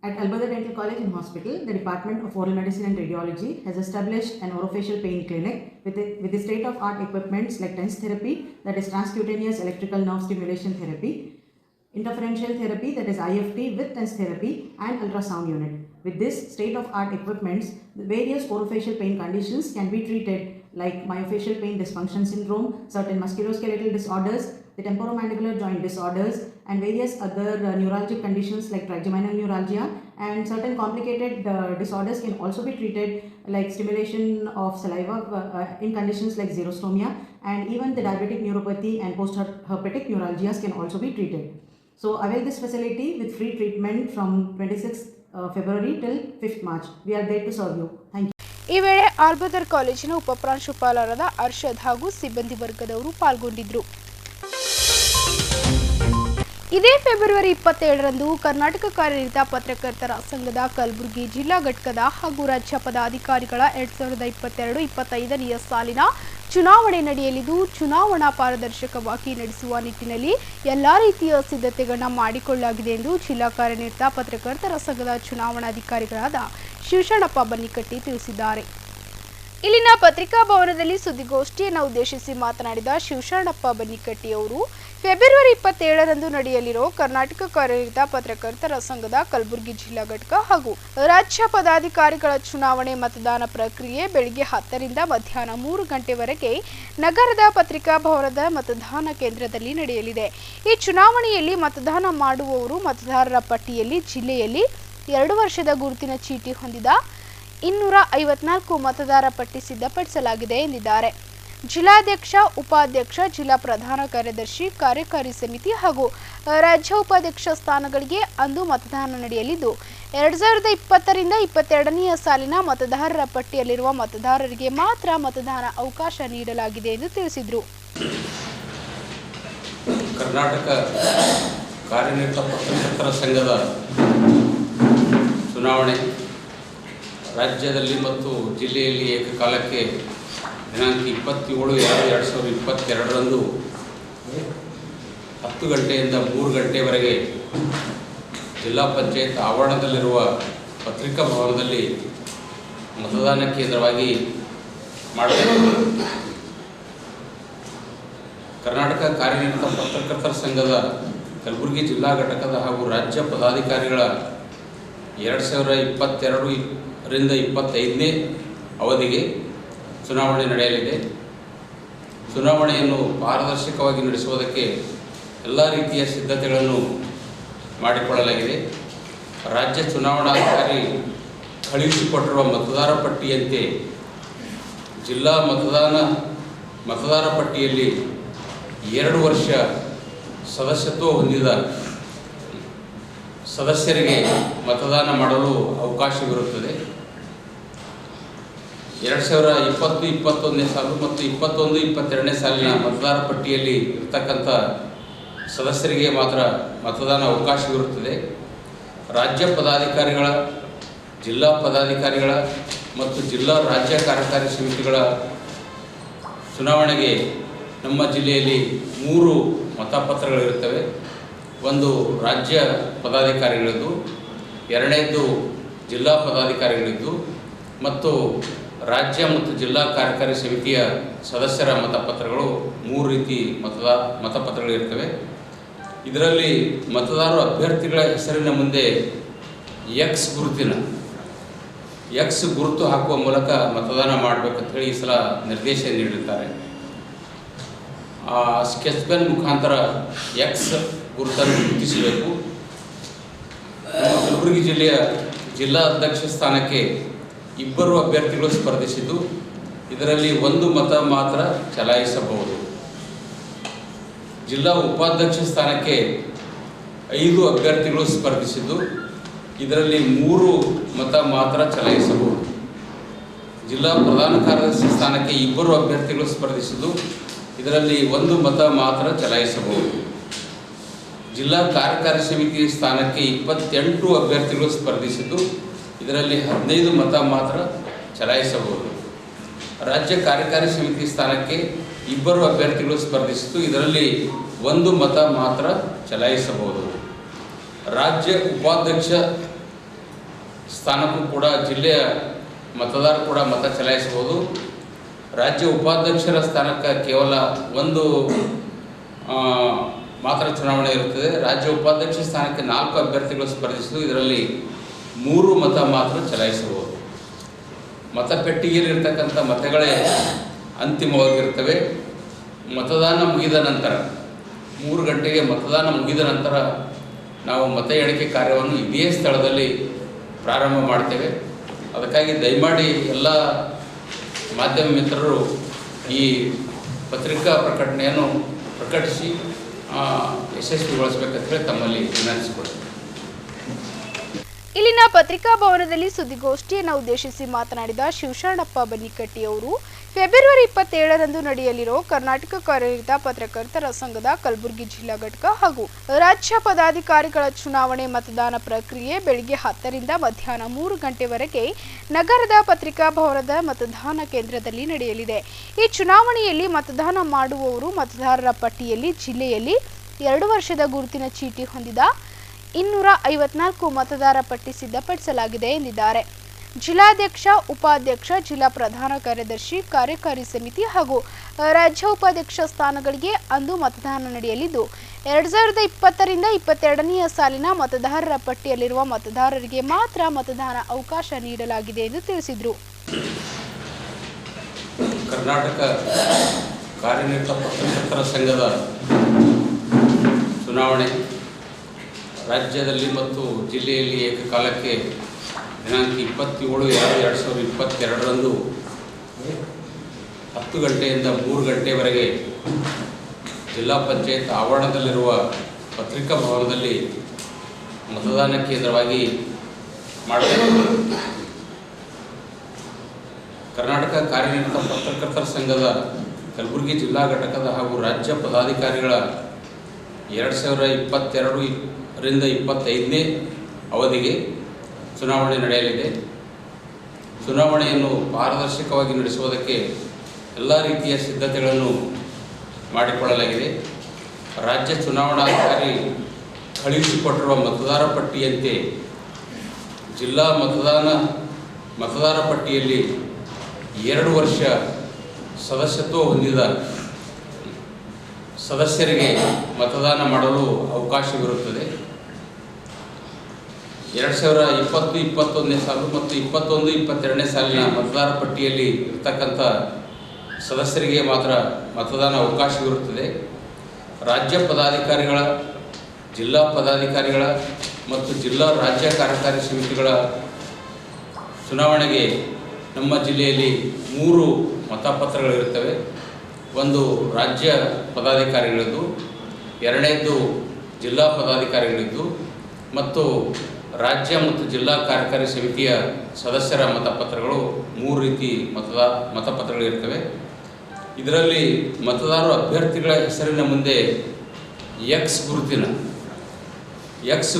At Albadar Dental College and Hospital, the Department of Oral Medicine and Radiology has established an orofacial pain clinic with the state-of-art equipments like TENS therapy, that is transcutaneous electrical nerve stimulation therapy, interferential therapy, that is IFT with TENS therapy, and ultrasound unit. With this state-of-art equipments, the various orofacial pain conditions can be treated like myofascial pain dysfunction syndrome, certain musculoskeletal disorders, the temporomandibular joint disorders, and various other neurologic conditions like trigeminal neuralgia, and certain complicated disorders can also be treated, like stimulation of saliva in conditions like xerostomia, and even the diabetic neuropathy and post-herpetic neuralgias can also be treated. So avail this facility with free treatment from 26th February till 5th March. We are there to serve you. Thank you. ಈ ವೇಳೆ ಆಲ್ಬದರ್ ಕಾಲೇಜಿನ ಉಪಪ್ರಾಂಶುಪಾಲರಾದ ಅರ್ಷದ್ ಹಾಗೂ ಸಿಬ್ಬಂದಿ ವರ್ಗದವರು ಪಾಲ್ಗೊಂಡಿದ್ದರು. ಇದೇ February 27ರಂದು Karnataka ಕಾರ್ಯನಿರತ ಪತ್ರಕರ್ತರ ಸಂಘದ ಕಲಬುರಗಿ ಜಿಲ್ಲಾ ಘಟಕದ ಹಾಗೂ ರಾಜ್ಯ ಪದಾಧಿಕಾರಿಗಳ 2022-25ನೇ ಸಾಲಿನ ಚುನಾವಣೆ ನಡೆಯಲಿದ್ದು, ಚುನಾವಣಾ ಪಾರದರ್ಶಕವಾಗಿ ನಡೆಸುವ ನಿಟ್ಟಿನಲ್ಲಿ ಎಲ್ಲಾ ರೀತಿಯ ಸಿದ್ಧತೆಗಳನ್ನು ಮಾಡಿಕೊಳ್ಳಲಾಗಿದೆ ಎಂದು ಜಿಲ್ಲಾ ಕಾರ್ಯನಿರತ ಪತ್ರಕರ್ತರ ಸಂಘದ ಚುನಾವಣಾಧಿಕಾರಿಗಳಾದ ಶಿವಶರಣಪ್ಪ ಬನ್ನಿಕಟ್ಟಿ ತಿಳಿಸಿದ್ದಾರೆ. ಇಲ್ಲಿನ ಪತ್ರಿಕಾ ಭವನದಲ್ಲಿ ಸುದ್ದಿಗೋಷ್ಠಿಯನ್ನು ಉದ್ದೇಶಿಸಿ ಮಾತನಾಡಿದ ಶಿವಶರಣಪ್ಪ ಬನ್ನಿಕಟ್ಟಿ ಅವರು, ಫೆಬ್ರವರಿ 27ರಂದು ನಡೆಯಲಿರೋ ಕರ್ನಾಟಕ ಕಾರ್ಯನಿರತ ಪತ್ರಕರ್ತರ ಸಂಘದ ಕಲಬುರಗಿ ಜಿಲ್ಲಾ ಘಟಕ ಹಾಗೂ ರಾಜ್ಯ ಪದಾಧಿಕಾರಿಗಳ ಚುನಾವಣೆ ಮತದಾನ ಪ್ರಕ್ರಿಯೆ ಬೆಳಗ್ಗೆ 10ರಿಂದ ಮಧ್ಯಾಹ್ನ 3 ಗಂಟೆವರೆಗೆ ನಗರದ ಪತ್ರಿಕಾ ಭವನದ ಮತದಾನ ಕೇಂದ್ರದಲ್ಲಿ ನಡೆಯಲಿದೆ. ಈ ಚುನಾವಣೆಯಲ್ಲಿ ಮತದಾನ ಮಾಡುವವರು ಮತದಾರರ ಪಟ್ಟಿಯಲ್ಲಿ ಜಿಲ್ಲೆಯಲ್ಲಿ 2 ವರ್ಷದ ಗುರುತಿನ ಚೀಟಿ ಹೊಂದಿದ 254 ಮತದಾರ ಪಟ್ಟಿ ಸಿದ್ಧಪಡಿಸಲಾಗಿದೆ ಎಂದಿದ್ದಾರೆ. ಜಿಲ್ಲಾಧ್ಯಕ್ಷ, ಉಪಾಧ್ಯಕ್ಷ, ಜಿಲ್ಲಾ ಪ್ರಧಾನ ಕಾರ್ಯದರ್ಶಿ, ಕಾರ್ಯಕಾರಿ ಸಮಿತಿ ಹಾಗೂ ರಾಜ್ಯ ಉಪಾಧ್ಯಕ್ಷ ಸ್ಥಾನಗಳಿಗೆ ಅಂದು ಮತದಾನ ನಡೆಯಲಿದ್ದು, 2020ರಿಂದ 22ನೇ ಸಾಲಿನ ಮತದಾರರ ಪಟ್ಟಿಯಲ್ಲಿರುವ ಮತದಾರರಿಗೆ ಮಾತ್ರ ಮತದಾನ ಅವಕಾಶ ನೀಡಲಾಗಿದೆ ಎಂದು ತಿಳಿಸಿದರು. ಕರ್ನಾಟಕ ಕಾರ್ಯನಿರತ ಪತ್ರಕರ್ತರ ಸಂಘದ ಚುನಾವಣೆ ರಾಜ್ಯದಲ್ಲಿ ಮತ್ತು ಜಿಲ್ಲೆಯಲ್ಲಿ ಏಕಕಾಲಕ್ಕೆ ದಿನಾಂಕ 27/2/2022ರಂದು 10 ಗಂಟೆಯಿಂದ 3 ಗಂಟೆವರೆಗೆ ಜಿಲ್ಲಾ ಪಂಚಾಯತ್ ಆವರಣದಲ್ಲಿರುವ ಪತ್ರಿಕಾ ಭವನದಲ್ಲಿ ಮತದಾನ ಕೇಂದ್ರವಾಗಿ ಮಾಡಲಾಗಿದೆ. ಕರ್ನಾಟಕ ಕಾರ್ಯನಿರತ ಪತ್ರಕರ್ತರ ಸಂಘದ ಕಲಬುರಗಿ ಜಿಲ್ಲಾ ಘಟಕದ ಹಾಗೂ ರಾಜ್ಯ ಪದಾಧಿಕಾರಿಗಳ 2022ರಿಂದ 25ನೇ ಅವಧಿಗೆ ಚುನಾವಣೆ ನಡೆಯಲಿದೆ. ಚುನಾವಣೆಯನ್ನು ಪಾರದರ್ಶಕವಾಗಿ ನಡೆಸುವುದಕ್ಕೆ ಎಲ್ಲ ರೀತಿಯ ಸಿದ್ಧತೆಗಳನ್ನು ಮಾಡಿಕೊಳ್ಳಲಾಗಿದೆ. ರಾಜ್ಯ ಚುನಾವಣಾಧಿಕಾರಿ ಕಳುಹಿಸಿಕೊಟ್ಟಿರುವ ಮತದಾರ ಪಟ್ಟಿಯಂತೆ ಜಿಲ್ಲಾ ಮತದಾರ ಪಟ್ಟಿಯಲ್ಲಿ 2 ವರ್ಷ ಸದಸ್ಯತ್ವ ಹೊಂದಿದ ಸದಸ್ಯರಿಗೆ ಮತದಾನ ಮಾಡಲು ಅವಕಾಶವಿರುತ್ತದೆ. 2020-21ನೇ ಸಾಲು ಮತ್ತು 21-22ನೇ ಸಾಲಿನ ಮತದಾರ ಪಟ್ಟಿಯಲ್ಲಿ ಇರ್ತಕ್ಕಂಥ ಸದಸ್ಯರಿಗೆ ಮಾತ್ರ ಮತದಾನ ಅವಕಾಶವಿರುತ್ತದೆ. ರಾಜ್ಯ ಪದಾಧಿಕಾರಿಗಳ, ಜಿಲ್ಲಾ ಪದಾಧಿಕಾರಿಗಳ ಮತ್ತು ಜಿಲ್ಲಾ ರಾಜ್ಯ ಕಾರ್ಯಕಾರಿ ಸಮಿತಿಗಳ ಚುನಾವಣೆಗೆ ನಮ್ಮ ಜಿಲ್ಲೆಯಲ್ಲಿ 3 ಮತಪತ್ರಗಳಿರುತ್ತವೆ. ಒಂದು ರಾಜ್ಯ ಪದಾಧಿಕಾರಿಗಳದ್ದು, ಎರಡನೇದು ಜಿಲ್ಲಾ ಪದಾಧಿಕಾರಿಗಳಿದ್ದು ಮತ್ತು ರಾಜ್ಯ ಮತ್ತು ಜಿಲ್ಲಾ ಕಾರ್ಯಕಾರಿ ಸಮಿತಿಯ ಸದಸ್ಯರ ಮತಪತ್ರಗಳು 3 ರೀತಿ ಮತಪತ್ರಗಳಿರ್ತವೆ. ಇದರಲ್ಲಿ ಮತದಾರರು ಅಭ್ಯರ್ಥಿಗಳ ಹೆಸರಿನ ಮುಂದೆ ಎಕ್ಸ್ ಗುರುತು ಹಾಕುವ ಮೂಲಕ ಮತದಾನ ಮಾಡಬೇಕಂತ ಹೇಳಿ ಈ ಸಲ ನಿರ್ದೇಶನ ನೀಡಿದ್ದಾರೆ. ಆ ಸ್ಕೆಚ್ ಪೆನ್ ಮುಖಾಂತರ ಎಕ್ಸ್ ಗುರುತನ್ನು ಗುರುತಿಸಬೇಕು. ಕಲಬುರಗಿ ಜಿಲ್ಲೆಯ ಜಿಲ್ಲಾ ಅಧ್ಯಕ್ಷ ಸ್ಥಾನಕ್ಕೆ 2 ಅಭ್ಯರ್ಥಿಗಳು ಸ್ಪರ್ಧಿಸಿದ್ದು, ಇದರಲ್ಲಿ 1 ಮತ ಮಾತ್ರ ಚಲಾಯಿಸಬಹುದು. ಜಿಲ್ಲಾ ಉಪಾಧ್ಯಕ್ಷ ಸ್ಥಾನಕ್ಕೆ 5 ಅಭ್ಯರ್ಥಿಗಳು ಸ್ಪರ್ಧಿಸಿದ್ದು, ಇದರಲ್ಲಿ 3 ಮತ ಮಾತ್ರ ಚಲಾಯಿಸಬಹುದು. ಜಿಲ್ಲಾ ಪ್ರಧಾನ ಕಾರ್ಯದರ್ಶಿ ಸ್ಥಾನಕ್ಕೆ 2 ಅಭ್ಯರ್ಥಿಗಳು ಸ್ಪರ್ಧಿಸಿದ್ದು, ಇದರಲ್ಲಿ 1 ಮತ ಮಾತ್ರ ಚಲಾಯಿಸಬಹುದು. ಜಿಲ್ಲಾ ಕಾರ್ಯಕಾರಿ ಸಮಿತಿ ಸ್ಥಾನಕ್ಕೆ 28 ಅಭ್ಯರ್ಥಿಗಳು ಸ್ಪರ್ಧಿಸಿದ್ದು, ಇದರಲ್ಲಿ 15 ಮತ ಮಾತ್ರ ಚಲಾಯಿಸಬಹುದು. ರಾಜ್ಯ ಕಾರ್ಯಕಾರಿ ಸಮಿತಿ ಸ್ಥಾನಕ್ಕೆ 2 ಅಭ್ಯರ್ಥಿಗಳು ಸ್ಪರ್ಧಿಸಿದ್ದು, ಇದರಲ್ಲಿ 1 ಮತ ಮಾತ್ರ ಚಲಾಯಿಸಬಹುದು. ರಾಜ್ಯ ಉಪಾಧ್ಯಕ್ಷ ಸ್ಥಾನಕ್ಕೂ ಕೂಡ ಜಿಲ್ಲೆಯ ಮತದಾರರು ಕೂಡ ಮತ ಚಲಾಯಿಸಬಹುದು. ರಾಜ್ಯ ಉಪಾಧ್ಯಕ್ಷರ ಸ್ಥಾನಕ್ಕೆ ಕೇವಲ 1 ಮಾತ್ರ ಚುನಾವಣೆ ಇರುತ್ತದೆ. ರಾಜ್ಯ ಉಪಾಧ್ಯಕ್ಷ ಸ್ಥಾನಕ್ಕೆ 4 ಅಭ್ಯರ್ಥಿಗಳು ಸ್ಪರ್ಧಿಸಿದ್ದು, ಇದರಲ್ಲಿ 3 ಮತ ಮಾತ್ರ ಚಲಾಯಿಸಬಹುದು. 3 ಗಂಟೆಗೆ ಮತದಾನ ಮುಗಿದ ನಂತರ ನಾವು ಮತ ಎಣಿಕೆ ಕಾರ್ಯವನ್ನು ಇದೇ ಸ್ಥಳದಲ್ಲಿ ಪ್ರಾರಂಭ ಮಾಡ್ತೇವೆ. ಅದಕ್ಕಾಗಿ ದಯಮಾಡಿ ಎಲ್ಲ ಮಾಧ್ಯಮ ಮಿತ್ರರು ಈ ಪತ್ರಿಕಾ ಪ್ರಕಟಣೆಯನ್ನು ಪ್ರಕಟಿಸಿ ಯಶಸ್ವಿಗೊಳಿಸಬೇಕಂತ ಹೇಳಿ ತಮ್ಮಲ್ಲಿ ವಿನಂತಿಸಿಕೊಳ್ತೇವೆ. ಇಲ್ಲಿನ ಪತ್ರಿಕಾ ಭವನದಲ್ಲಿ ಸುದ್ದಿಗೋಷ್ಠಿಯನ್ನು ಉದ್ದೇಶಿಸಿ ಮಾತನಾಡಿದ ಶಿವಶರಣಪ್ಪ ಬನ್ನಿಕಟ್ಟಿ ಅವರು ಫೆಬ್ರವರಿ 27ರಂದು ನಡೆಯಲಿರೋ ಕರ್ನಾಟಕ ಕಾರ್ಯನಿರತ ಪತ್ರಕರ್ತರ ಸಂಘದ ಕಲಬುರಗಿ ಜಿಲ್ಲಾ ಘಟಕ ಹಾಗೂ ರಾಜ್ಯ ಪದಾಧಿಕಾರಿಗಳ ಚುನಾವಣೆ ಮತದಾನ ಪ್ರಕ್ರಿಯೆ ಬೆಳಿಗ್ಗೆ 10ರಿಂದ ಮಧ್ಯಾಹ್ನ 3 ಗಂಟೆವರೆಗೆ ನಗರದ ಪತ್ರಿಕಾ ಭವನದ ಮತದಾನ ಕೇಂದ್ರದಲ್ಲಿ ನಡೆಯಲಿದೆ. ಈ ಚುನಾವಣೆಯಲ್ಲಿ ಮತದಾನ ಮಾಡುವವರು ಮತದಾರರ ಪಟ್ಟಿಯಲ್ಲಿ ಜಿಲ್ಲೆಯಲ್ಲಿ 2 ವರ್ಷದ ಗುರುತಿನ ಚೀಟಿ ಹೊಂದಿದ 254 ಮತದಾರ ಪಟ್ಟಿ ಸಿದ್ಧಪಡಿಸಲಾಗಿದೆ ಎಂದಿದ್ದಾರೆ. ಜಿಲ್ಲಾಧ್ಯಕ್ಷ, ಉಪಾಧ್ಯಕ್ಷ, ಜಿಲ್ಲಾ ಪ್ರಧಾನ ಕಾರ್ಯದರ್ಶಿ, ಕಾರ್ಯಕಾರಿ ಸಮಿತಿ ಹಾಗೂ ರಾಜ್ಯ ಉಪಾಧ್ಯಕ್ಷ ಸ್ಥಾನಗಳಿಗೆ ಅಂದು ಮತದಾನ ನಡೆಯಲಿದ್ದು 2020ರಿಂದ 22ನೇ ಸಾಲಿನ ಮತದಾರರ ಪಟ್ಟಿಯಲ್ಲಿರುವ ಮತದಾರರಿಗೆ ಮಾತ್ರ ಮತದಾನ ಅವಕಾಶ ನೀಡಲಾಗಿದೆ ಎಂದು ತಿಳಿಸಿದರು. ಕರ್ನಾಟಕ ಕಾರ್ಯನಿರತ ಪತ್ರಕರ್ತರ ಸಂಘದ ಚುನಾವಣೆ ರಾಜ್ಯದಲ್ಲಿ ಮತ್ತು ಜಿಲ್ಲೆಯಲ್ಲಿ ಏಕಕಾಲಕ್ಕೆ ದಿನಾಂಕ 27/2/2022ರಂದು 10 ಗಂಟೆಯಿಂದ 3 ಗಂಟೆವರೆಗೆ ಜಿಲ್ಲಾ ಪಂಚಾಯತ್ ಆವರಣದಲ್ಲಿರುವ ಪತ್ರಿಕಾ ಭವನದಲ್ಲಿ ಮತದಾನ ಕೇಂದ್ರವಾಗಿ ಮಾಡಬೇಕು. ಕರ್ನಾಟಕ ಕಾರ್ಯನಿರತ ಪತ್ರಕರ್ತರ ಸಂಘದ ಕಲಬುರಗಿ ಜಿಲ್ಲಾ ಘಟಕದ ಹಾಗೂ ರಾಜ್ಯ ಪದಾಧಿಕಾರಿಗಳ 2022ರಿಂದ 25ನೇ ಅವಧಿಗೆ ಚುನಾವಣೆ ನಡೆಯಲಿದೆ. ಚುನಾವಣೆಯನ್ನು ಪಾರದರ್ಶಕವಾಗಿ ನಡೆಸುವುದಕ್ಕೆ ಎಲ್ಲ ರೀತಿಯ ಸಿದ್ಧತೆಗಳನ್ನು ಮಾಡಿಕೊಳ್ಳಲಾಗಿದೆ. ರಾಜ್ಯ ಚುನಾವಣಾಧಿಕಾರಿ ಕಳುಹಿಸಿಕೊಟ್ಟಿರುವ ಮತದಾರ ಪಟ್ಟಿಯಂತೆ ಜಿಲ್ಲಾ ಮತದಾರ ಪಟ್ಟಿಯಲ್ಲಿ 2 ವರ್ಷ ಸದಸ್ಯತ್ವ ಹೊಂದಿದ ಸದಸ್ಯರಿಗೆ ಮತದಾನ ಮಾಡಲು ಅವಕಾಶವಿರುತ್ತದೆ. 2020-21ನೇ ಸಾಲು ಮತ್ತು 21-22ನೇ ಸಾಲಿನ ಮತದಾರ ಪಟ್ಟಿಯಲ್ಲಿ ಇರತಕ್ಕಂಥ ಸದಸ್ಯರಿಗೆ ಮಾತ್ರ ಮತದಾನ ಅವಕಾಶವಿರುತ್ತದೆ. ರಾಜ್ಯ ಪದಾಧಿಕಾರಿಗಳ, ಜಿಲ್ಲಾ ಪದಾಧಿಕಾರಿಗಳ ಮತ್ತು ಜಿಲ್ಲಾ ರಾಜ್ಯ ಕಾರ್ಯಕಾರಿ ಸಮಿತಿಗಳ ಚುನಾವಣೆಗೆ ನಮ್ಮ ಜಿಲ್ಲೆಯಲ್ಲಿ 3 ಮತಪತ್ರಗಳಿರುತ್ತವೆ. ಒಂದು ರಾಜ್ಯ ಪದಾಧಿಕಾರಿಗಳದ್ದು, ಎರಡನೇದು ಜಿಲ್ಲಾ ಪದಾಧಿಕಾರಿಗಳಿದ್ದು ಮತ್ತು ರಾಜ್ಯ ಮತ್ತು ಜಿಲ್ಲಾ ಕಾರ್ಯಕಾರಿ ಸಮಿತಿಯ ಸದಸ್ಯರ ಮತಪತ್ರಗಳು 3 ರೀತಿ ಮತಪತ್ರಗಳಿರ್ತವೆ. ಇದರಲ್ಲಿ ಮತದಾರರು ಅಭ್ಯರ್ಥಿಗಳ ಹೆಸರಿನ ಮುಂದೆ ಎಕ್ಸ್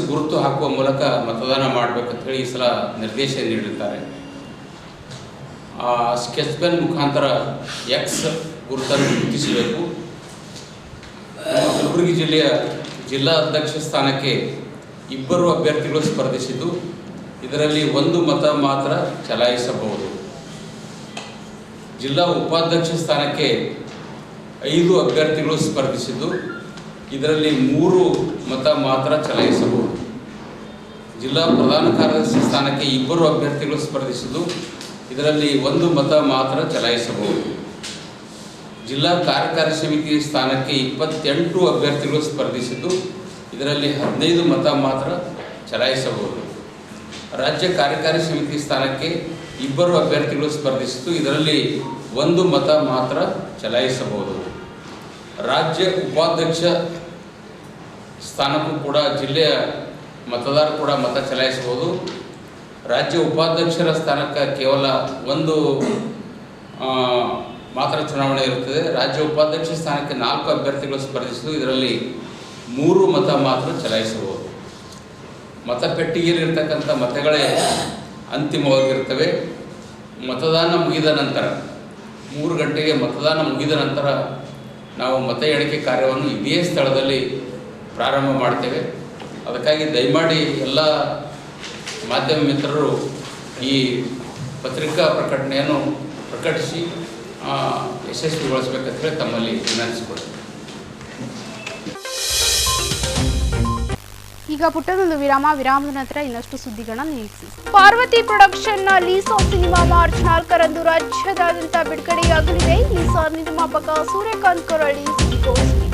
ಗುರುತು ಹಾಕುವ ಮೂಲಕ ಮತದಾನ ಮಾಡಬೇಕಂತ ಹೇಳಿ ಈ ಸಲ ನಿರ್ದೇಶನ ನೀಡಿರ್ತಾರೆ. ಆ ಸ್ಕೆಚ್ ಪೆನ್ ಮುಖಾಂತರ ಎಕ್ಸ್ ಗುರುತನ್ನು ಗುರುತಿಸಬೇಕು. ಕಲಬುರಗಿ ಜಿಲ್ಲೆಯ ಜಿಲ್ಲಾ ಅಧ್ಯಕ್ಷ ಸ್ಥಾನಕ್ಕೆ 2 ಅಭ್ಯರ್ಥಿಗಳು ಸ್ಪರ್ಧಿಸಿದ್ದು, ಇದರಲ್ಲಿ 1 ಮತ ಮಾತ್ರ ಚಲಾಯಿಸಬಹುದು. ಜಿಲ್ಲಾ ಉಪಾಧ್ಯಕ್ಷ ಸ್ಥಾನಕ್ಕೆ 5 ಅಭ್ಯರ್ಥಿಗಳು ಸ್ಪರ್ಧಿಸಿದ್ದು, ಇದರಲ್ಲಿ 3 ಮತ ಮಾತ್ರ ಚಲಾಯಿಸಬಹುದು. ಜಿಲ್ಲಾ ಪ್ರಧಾನ ಕಾರ್ಯದರ್ಶಿ ಸ್ಥಾನಕ್ಕೆ 2 ಅಭ್ಯರ್ಥಿಗಳು ಸ್ಪರ್ಧಿಸಿದ್ದು, ಇದರಲ್ಲಿ 1 ಮತ ಮಾತ್ರ ಚಲಾಯಿಸಬಹುದು. ಜಿಲ್ಲಾ ಕಾರ್ಯಕಾರಿ ಸಮಿತಿ ಸ್ಥಾನಕ್ಕೆ 28 ಅಭ್ಯರ್ಥಿಗಳು ಸ್ಪರ್ಧಿಸಿದ್ದು, ಇದರಲ್ಲಿ 15 ಮತ ಮಾತ್ರ ಚಲಾಯಿಸಬಹುದು. ರಾಜ್ಯ ಕಾರ್ಯಕಾರಿ ಸಮಿತಿ ಸ್ಥಾನಕ್ಕೆ 2 ಅಭ್ಯರ್ಥಿಗಳು ಸ್ಪರ್ಧಿಸಿದ್ದು, ಇದರಲ್ಲಿ 1 ಮತ ಮಾತ್ರ ಚಲಾಯಿಸಬಹುದು. ರಾಜ್ಯ ಉಪಾಧ್ಯಕ್ಷ ಸ್ಥಾನಕ್ಕೂ ಕೂಡ ಜಿಲ್ಲೆಯ ಮತದಾರರು ಕೂಡ ಮತ ಚಲಾಯಿಸಬಹುದು. ರಾಜ್ಯ ಉಪಾಧ್ಯಕ್ಷರ ಸ್ಥಾನಕ್ಕೆ ಕೇವಲ 1 ಮಾತ್ರ ಚುನಾವಣೆ ಇರುತ್ತದೆ. ರಾಜ್ಯ ಉಪಾಧ್ಯಕ್ಷ ಸ್ಥಾನಕ್ಕೆ 4 ಅಭ್ಯರ್ಥಿಗಳು ಸ್ಪರ್ಧಿಸಿದ್ದು, ಇದರಲ್ಲಿ 3 ಮತ ಮಾತ್ರ ಚಲಾಯಿಸಬಹುದು. ಮತಪೆಟ್ಟಿಗೆಯಲ್ಲಿರ್ತಕ್ಕಂಥ ಮತಗಳೇ ಅಂತಿಮವಾಗಿರ್ತವೆ. ಮತದಾನ ಮುಗಿದ ನಂತರ 3 ಗಂಟೆಗೆ ಮತದಾನ ಮುಗಿದ ನಂತರ ನಾವು ಮತ ಎಣಿಕೆ ಕಾರ್ಯವನ್ನು ಇದೇ ಸ್ಥಳದಲ್ಲಿ ಪ್ರಾರಂಭ ಮಾಡ್ತೇವೆ. ಅದಕ್ಕಾಗಿ ದಯಮಾಡಿ ಎಲ್ಲ ಮಾಧ್ಯಮ ಮಿತ್ರರು ಈ ಪತ್ರಿಕಾ ಪ್ರಕಟಣೆಯನ್ನು ಪ್ರಕಟಿಸಿ ಯಶಸ್ವಿಗೊಳಿಸಬೇಕಂತ ಹೇಳಿ ತಮ್ಮಲ್ಲಿ ವಿನಂತಿಸಿಕೊಳ್ತೇವೆ. ಈಗ ಪುಟ್ಟದೊಂದು ವಿರಾಮದ ನಂತರ ಇನ್ನಷ್ಟು ಸುದ್ದಿಗಳನ್ನ ನಿಲ್ಲಿಸಿ. ಪಾರ್ವತಿ ಪ್ರೊಡಕ್ಷನ್ನ ಲೀಸಾ ಸಿನಿಮಾ ಮಾರ್ಚ್ 4ರಂದು ರಾಜ್ಯದಾದ್ಯಂತ ಬಿಡುಗಡೆಯಾಗಲಿದೆ. ಲೀಸಾ ನಿರ್ಮಾಪಕ ಸೂರ್ಯಕಾಂತ್ ಕೊರಳಿ ಸುದ್ದಿಗೋಷ್ಠಿ.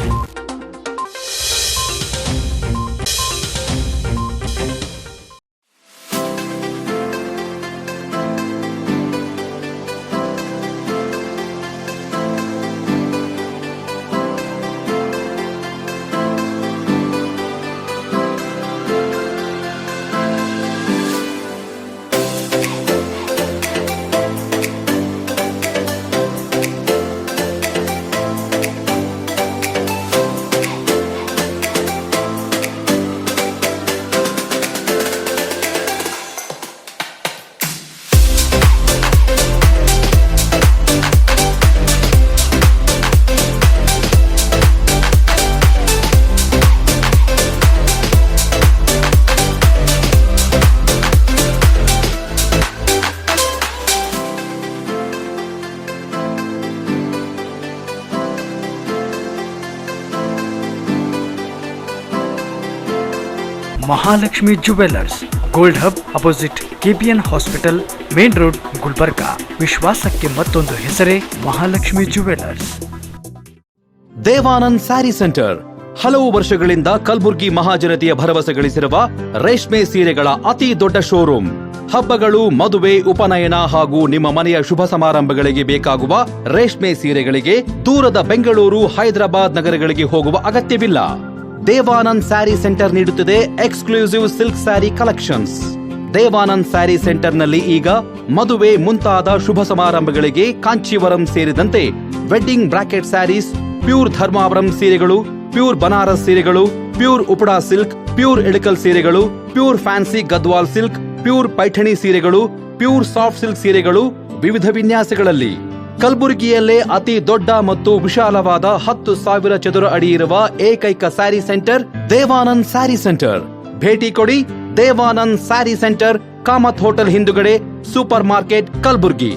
Mahalakshmi jewellers, gold hub opposite KPN hospital, main road, Gulbarga. ವಿಶ್ವಾಸಕ್ಕೆ ಮತ್ತೊಂದು ಹೆಸರೇ ಮಹಾಲಕ್ಷ್ಮಿ ಜುವೆಲ್ಲರ್ಸ್. ದೇವಾನಂದ್ ಸ್ಯಾರಿ ಸೆಂಟರ್ ಹಲವು ವರ್ಷಗಳಿಂದ ಕಲಬುರ್ಗಿ ಮಹಾಜನತೆಯ ಭರವಸೆ ಗಳಿಸಿರುವ ರೇಷ್ಮೆ ಸೀರೆಗಳ ಅತಿ ದೊಡ್ಡ ಶೋರೂಮ್. ಹಬ್ಬಗಳು, ಮದುವೆ, ಉಪನಯನ ಹಾಗೂ ನಿಮ್ಮ ಮನೆಯ ಶುಭ ಸಮಾರಂಭಗಳಿಗೆ ಬೇಕಾಗುವ ರೇಷ್ಮೆ ಸೀರೆಗಳಿಗೆ ದೂರದ ಬೆಂಗಳೂರು, ಹೈದರಾಬಾದ್ ನಗರಗಳಿಗೆ ಹೋಗುವ ಅಗತ್ಯವಿಲ್ಲ. ದೇವಾನಂದ್ ಸ್ಯಾರಿ ಸೆಂಟರ್ ನೀಡುತ್ತಿದೆ exclusive silk sari collections. Devanand sari ಸೆಂಟರ್ನಲ್ಲಿ ಈಗ ಮದುವೆ ಮುಂತಾದ ಶುಭ ಸಮಾರಂಭಗಳಿಗೆ ಕಾಂಚೀವರಂ ಸೇರಿದಂತೆ wedding brocade saris, pure Dharmavaram ಸೀರೆಗಳು, ಪ್ಯೂರ್ ಬನಾರಸ್ ಸೀರೆಗಳು, pure Uppada silk, pure Ilkal ಸೀರೆಗಳು, pure fancy Gadwal silk, pure Paithani ಸೀರೆಗಳು, ಪ್ಯೂರ್ ಸಾಫ್ಟ್ ಸಿಲ್ಕ್ ಸೀರೆಗಳು ವಿವಿಧ ವಿನ್ಯಾಸಗಳಲ್ಲಿ. ಕಲಬುರಗಿಯಲ್ಲೇ ಅತಿ ದೊಡ್ಡ ಮತ್ತು ವಿಶಾಲವಾದ 10,000 ಚದುರ ಅಡಿ ಇರುವ ಏಕೈಕ sari centre Devanand sari centre. ಭೇಟಿ ಕೊಡಿ. ದೇವಾನಂದ್ ಸ್ಯಾರಿ ಸೆಂಟರ್, ಕಾಮತ್ ಹೋಟೆಲ್ ಹಿಂದುಗಡೆ, super market, Kalaburagi.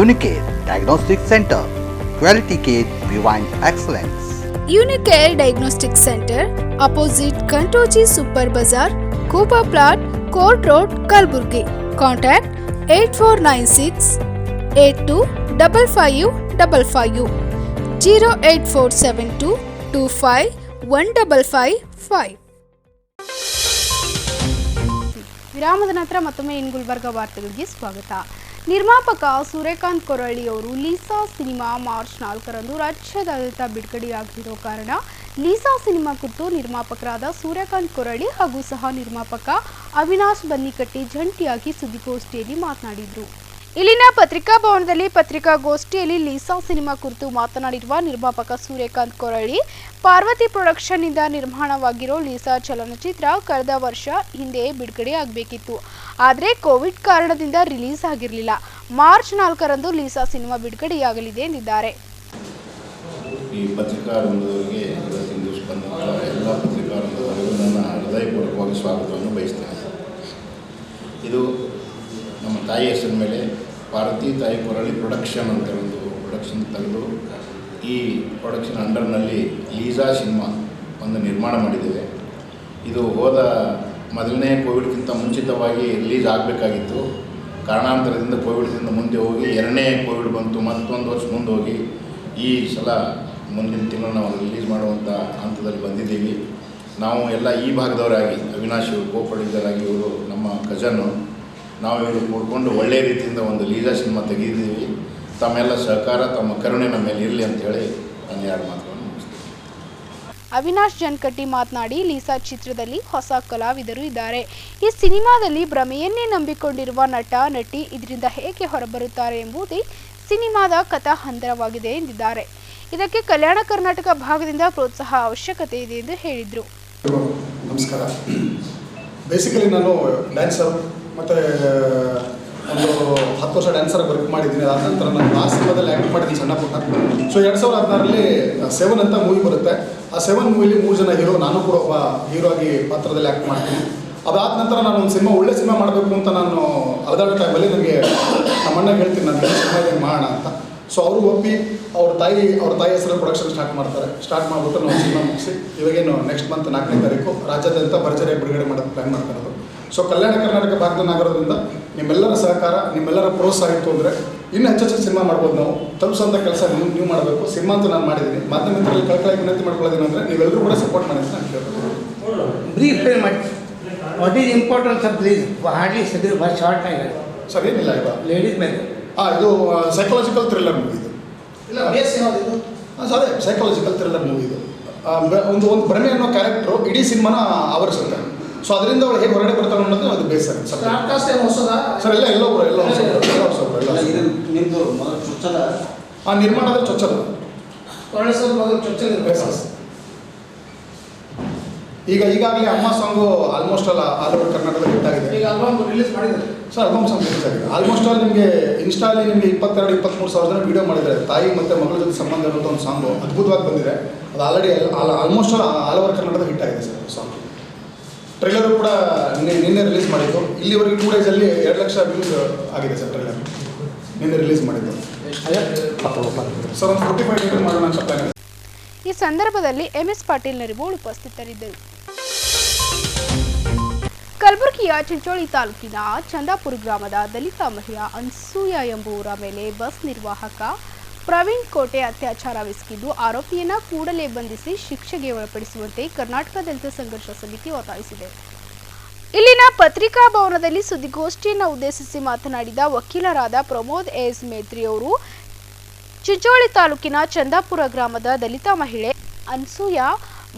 Unicare Diagnostic Center, Quality Care Beyond Excellence. Unicare Diagnostic Center, opposite Kantoji Super Bazaar, Kuba Plot, Court Road, Kalburgi. Contact 8496 825555 08472 25 1555. ವಿರಾಮದ ನಂತರ ಮತ್ತೊಮ್ಮೆ ಇನ್ ಗುಲ್ಬರ್ಗ ವಾರ್ತೆಗಳಿಗೆ ಸ್ವಾಗತ. ನಿರ್ಮಾಪಕ ಸೂರ್ಯಕಾಂತ್ ಕೊರಳ್ಳಿ ಅವರು ಲೀಸಾ ಸಿನಿಮಾ ಮಾರ್ಚ್ 4ರಂದು ರಾಜ್ಯಾದ್ಯಂತ ಬಿಡುಗಡೆಯಾಗಿರೋ ಕಾರಣ ಲೀಸಾ ಸಿನಿಮಾ ಕುರಿತು ನಿರ್ಮಾಪಕರಾದ ಸೂರ್ಯಕಾಂತ್ ಕೊರಳ್ಳಿ ಹಾಗೂ ಸಹ ನಿರ್ಮಾಪಕ ಅವಿನಾಶ್ ಬನ್ನಿಕಟ್ಟಿ ಜಂಟಿಯಾಗಿ ಸುದ್ದಿಗೋಷ್ಠಿಯಲ್ಲಿ ಮಾತನಾಡಿದರು. ಇಲ್ಲಿನ ಪತ್ರಿಕಾ ಭವನದಲ್ಲಿ ಪತ್ರಿಕಾಗೋಷ್ಠಿಯಲ್ಲಿ ಲೀಸಾ ಸಿನಿಮಾ ಕುರಿತು ಮಾತನಾಡಿರುವ ನಿರ್ಮಾಪಕ ಸೂರ್ಯಕಾಂತ್ ಕೊರಳ್ಳಿ, ಪಾರ್ವತಿ ಪ್ರೊಡಕ್ಷನ್ನಿಂದ ನಿರ್ಮಾಣವಾಗಿರೋ ಲೀಸಾ ಚಲನಚಿತ್ರ ಕಳೆದ ವರ್ಷ ಹಿಂದೆ ಬಿಡುಗಡೆಯಾಗಬೇಕಿತ್ತು. ಆದರೆ ಕೋವಿಡ್ ಕಾರಣದಿಂದ ರಿಲೀಸ್ ಆಗಿರಲಿಲ್ಲ. ಮಾರ್ಚ್ 4ರಂದು ಲೀಸಾ ಸಿನಿಮಾ ಬಿಡುಗಡೆಯಾಗಲಿದೆ ಎಂದಿದ್ದಾರೆ. ಈ ಪತ್ರಿಕಾರಂಗದವರಿಗೆ ಇವತ್ತಿನ ದಿವಸ ಬಂದಂಥ ಎಲ್ಲ ಪತ್ರಿಕಾರಂಗದವರಿಗೂ ನನ್ನ ಹೃದಯಪೂರ್ವಕವಾಗಿ ಸ್ವಾಗತವನ್ನು ಬಯಸ್ತೇನೆ. ಇದು ನಮ್ಮ ತಾಯಿ ಹೆಸರ ಮೇಲೆ ಪಾರ್ವತಿ ತಾಯಿ ಕೊರಳ್ಳಿ ಪ್ರೊಡಕ್ಷನ್ ಅಂತ ಒಂದು ಪ್ರೊಡಕ್ಷನ್ ತೆಗೆದು ಈ ಪ್ರೊಡಕ್ಷನ್ ಅಂಡರ್ನಲ್ಲಿ ಲೀಸಾ ಸಿನಿಮಾ ಒಂದು ನಿರ್ಮಾಣ ಮಾಡಿದ್ದೇವೆ. ಇದು ಹೋದ ಮೊದಲನೇ ಕೋವಿಡ್ಗಿಂತ ಮುಂಚಿತವಾಗಿ ರಿಲೀಸ್ ಆಗಬೇಕಾಗಿತ್ತು. ಕಾರಣಾಂತರದಿಂದ ಕೋವಿಡ್ದಿಂದ ಮುಂದೆ ಹೋಗಿ ಎರಡನೇ ಕೋವಿಡ್ ಬಂತು, ಮತ್ತೊಂದು ವರ್ಷ ಮುಂದೆ ಹೋಗಿ ಈ ಸಲ ಮುಂದಿನ ತಿಂಗಳು ನಾವು ರಿಲೀಸ್ ಮಾಡುವಂಥ ಹಂತದಲ್ಲಿ ಬಂದಿದ್ದೀವಿ. ನಾವು ಎಲ್ಲ ಈ ಭಾಗದವರಾಗಿ ಅವಿನಾಶ್ ಇವರು ಕೋ-ಪ್ರೊಡ್ಯೂಸರ್ ಆಗಿ, ಇವರು ನಮ್ಮ ಕಜನ್ನು, ನಾವು ಇವರು ಕೂಡ್ಕೊಂಡು ಒಳ್ಳೆಯ ರೀತಿಯಿಂದ ಒಂದು ಲೀಸಾ ಸಿನಿಮಾ ತೆಗೆದಿದ್ದೀವಿ. ತಮ್ಮೆಲ್ಲ ಸಹಕಾರ, ತಮ್ಮ ಕರುಣೆ ನಮ್ಮ ಮೇಲೆ ಇರಲಿ ಅಂತೇಳಿ ನಾನು 2 ಮಾತುಗಳನ್ನು ಮುಗಿಸ್ತೀನಿ. ಅವಿನಾಶ್ ಜನ್ಕಟ್ಟಿ ಮಾತನಾಡಿ, ಲೀಸಾ ಚಿತ್ರದಲ್ಲಿ ಹೊಸ ಕಲಾವಿದರು ಇದ್ದಾರೆ. ಈ ಸಿನಿಮಾದಲ್ಲಿ ಭ್ರಮೆಯನ್ನೇ ನಂಬಿಕೊಂಡಿರುವ ನಟ ನಟಿ ಇದರಿಂದ ಹೇಗೆ ಹೊರಬರುತ್ತಾರೆ ಎಂಬುದೇ ಸಿನಿಮಾದ ಕಥಾ ಹಂದರವಾಗಿದೆ ಎಂದಿದ್ದಾರೆ. ಇದಕ್ಕೆ ಕಲ್ಯಾಣ ಕರ್ನಾಟಕ ಭಾಗದಿಂದ ಪ್ರೋತ್ಸಾಹ ಅವಶ್ಯಕತೆ ಇದೆ ಎಂದು ಹೇಳಿದರು. ನಮಸ್ಕಾರ. ಬೇಸಿಕಲಿ ನಾನು ಡ್ಯಾನ್ಸರ್ ಮತ್ತು ಒಂದು 10 ವರ್ಷ ಡ್ಯಾನ್ಸರ್ ವರ್ಕ್ ಮಾಡಿದ್ದೀನಿ. ಅದಾದ ನಂತರ ನಾನು ಆ ಸಿನಿಮಾದಲ್ಲಿ ಆ್ಯಕ್ಟ್ ಮಾಡಿದ್ದೀನಿ ಸಣ್ಣ ಪುಟ್ಟ. ಸೊ 2016ರಲ್ಲಿ 7 ಅಂತ ಮೂವಿ ಬರುತ್ತೆ. ಆ 7 ಮೂವಿಲಿ 3 ಜನ ಹೀರೋ, ನಾನು ಕೂಡ ಒಬ್ಬ ಹೀರೋ ಆಗಿ ಪಾತ್ರದಲ್ಲಿ ಆ್ಯಕ್ಟ್ ಮಾಡ್ತೀನಿ. ಅದಾದ ನಂತರ ನಾನು ಒಂದು ಸಿನಿಮಾ, ಒಳ್ಳೆ ಸಿನಿಮಾ ಮಾಡಬೇಕು ಅಂತ ನಾನು ಅದಾದ ಟೈಮಲ್ಲಿ ನನಗೆ ನಮ್ಮ ಅಣ್ಣಗೆ ಹೇಳ್ತೀನಿ, ನಾನು ಈ ಸಿನಿಮಾ ಮಾಡೋಣ ಅಂತ. ಸೊ ಅವರು ಒಪ್ಪಿ ಅವ್ರ ತಾಯಿ ಹೆಸರಲ್ಲಿ ಪ್ರೊಡಕ್ಷನ್ ಸ್ಟಾರ್ಟ್ ಮಾಡಿಬಿಟ್ಟು ನಾವು ಸಿನಿಮಾ ಮುಗಿಸಿ ಇವಾಗೇನು ನೆಕ್ಸ್ಟ್ ಮಂತ್ 4ನೇ ತಾರೀಕು ರಾಜ್ಯಾದ್ಯಂತ ಭರ್ಜರಿಯಾಗಿ ಬಿಡುಗಡೆ ಮಾಡೋದು ಪ್ಲ್ಯಾನ್ ಮಾಡ್ತಿರೋದು. ಸೊ ಕಲ್ಯಾಣ ಕರ್ನಾಟಕ ಭಾಗದನ್ನಾಗಿರೋದ್ರಿಂದ ನಿಮ್ಮೆಲ್ಲರ ಸಹಕಾರ, ನಿಮ್ಮೆಲ್ಲರ ಪ್ರೋತ್ಸಾಹ ಇತ್ತು ಅಂದರೆ ಇನ್ನೂ ಹೆಚ್ಚು ಸಿನಿಮಾ ಮಾಡ್ಬೋದು. ನಾವು ತಲುಪಿಸೋಂಥ ಕೆಲಸ ನೀವು ಮಾಡಬೇಕು. ಸಿನಿಮಾ ಅಂತೂ ನಾನು ಮಾಡಿದ್ದೀನಿ. ಮಾಧ್ಯಮದಲ್ಲಿ ಕಳ್ಕೊಳ್ಳೋಕೆ ವಿನಂತಿ ಮಾಡ್ಕೊಳ್ಳೋದೇನು ಅಂದರೆ ನೀವೆಲ್ಲರೂ ಕೂಡ ಸಪೋರ್ಟ್ ಮಾಡಿ ಅಂತ ನಾನು ಕೇಳ್ಬೋದು. ಬ್ರೀಫ್ ಮಾಡಿ what is importance of please hardly short time sir ಏನಿಲ್ಲ ಇವಾಗ ಲೇಡೀಸ್ ಮೇಲೆ ಇದು ಸೈಕಲಾಜಿಕಲ್ ಥ್ರಿಲ್ಲರ್ ಮೂವಿ ಇದು. ಅದೇ ಸೈಕಲಾಜಿಕಲ್ ಥ್ರಿಲ್ಲರ್ ಮೂವಿ ಇದು. ಒಂದು ಭ್ರಮೆ ಅನ್ನೋ ಕ್ಯಾರೆಕ್ಟ್ರು ಇಡೀ ಸಿನಿಮಾನ ಆವರಿಸುತ್ತೆ. ಸೊ ಅದರಿಂದ ಅವಳು ಹೇಗೆ ಹೊರಗಡೆ ಬರ್ತಾಳೆ ಅನ್ನೋದು ಅದು ಬೇಸ್ ಆಗುತ್ತೆ ಸರ್. ಎಲ್ಲ ನಿರ್ಮಾಣದ ಚೊಚ್ಚಲ ಈಗಾಗಲೇ ಅಮ್ಮ ಸಾಂಗು ಆಲ್ಮೋಸ್ಟ್ ಆಲ್ ಓವರ್ ಕರ್ನಾಟಕದಲ್ಲಿ ಹಿಟ್ ಆಗಿದೆ. ಸರ್ ಆಲ್ಬಮ್ ಸಾಂಗ್ ರಿಲೀಸ್ ಆಗಿದೆ. ಆಲ್ಮೋಸ್ಟ್ ಆಲ್ ನಿಮಗೆ ಇನ್ಸ್ಟಾಲಿ ನಿಮಗೆ 22-23 ಸಾವಿರ ಜನ ವೀಡಿಯೋ ಮಾಡಿದ್ದಾರೆ. ತಾಯಿ ಮತ್ತು ಮಗಳ ಜೊತೆ ಸಂಬಂಧ ಇರುವಂಥ ಒಂದು ಸಾಂಗು ಅದ್ಭುತವಾಗಿ ಬಂದಿದೆ. ಅದು ಆಲ್ರೆಡಿ ಆಲ್ಮೋಸ್ಟ್ ಆಲ್ ಓವರ್ ಕರ್ನಾಟಕದ ಹಿಟ್ ಆಗಿದೆ ಸರ್ ಸಾಂಗ್. ಟ್ರೈಲರು ಕೂಡ ನಿನ್ನೆ ರಿಲೀಸ್ ಮಾಡಿದ್ದು. ಇಲ್ಲಿವರೆಗೆ 2 ಡೇಸಲ್ಲಿ 2 ಲಕ್ಷ ವ್ಯೂಸ್ ಆಗಿದೆ ಸರ್. ಟ್ರೈಲರ್ ನಿನ್ನೆ ರಿಲೀಸ್ ಮಾಡಿದ್ದು ಸರ್. ಒಂದು 45 ಡೇಸ್ ಮಾಡೋಣ ಅಂತ ಪ್ಲಾನ್. ಈ ಸಂದರ್ಭದಲ್ಲಿ MS ಪಾಟೀಲ್ ನರಿಬೋಳ್ ಉಪಸ್ಥಿತರಿದ್ದರು. ಕಲಬುರಗಿಯ ಚಿಂಚೋಳಿ ತಾಲೂಕಿನ ಚಂದಾಪುರ ಗ್ರಾಮದ ದಲಿತ ಮಹಿಳಾ ಅನ್ಸೂಯ ಎಂಬುವರ ಮೇಲೆ ಬಸ್ ನಿರ್ವಾಹಕ ಪ್ರವೀಣ್ ಕೋಟೆ ಅತ್ಯಾಚಾರವೆಸಗಿದ್ದು ಆರೋಪಿಯನ್ನ ಕೂಡಲೇ ಬಂಧಿಸಿ ಶಿಕ್ಷೆಗೆ ಒಳಪಡಿಸುವಂತೆ ಕರ್ನಾಟಕ ದಲಿತ ಸಂಘರ್ಷ ಸಮಿತಿ ಒತ್ತಾಯಿಸಿದೆ. ಇಲ್ಲಿನ ಪತ್ರಿಕಾ ಭವನದಲ್ಲಿ ಸುದ್ದಿಗೋಷ್ಠಿಯನ್ನು ಉದ್ದೇಶಿಸಿ ಮಾತನಾಡಿದ ವಕೀಲರಾದ ಪ್ರಮೋದ್ ಎಸ್ ಮೇತ್ರಿ ಅವರು, ಚಿಂಚೋಳಿ ತಾಲೂಕಿನ ಚಂದಾಪುರ ಗ್ರಾಮದ ದಲಿತ ಮಹಿಳೆ ಅನ್ಸೂಯ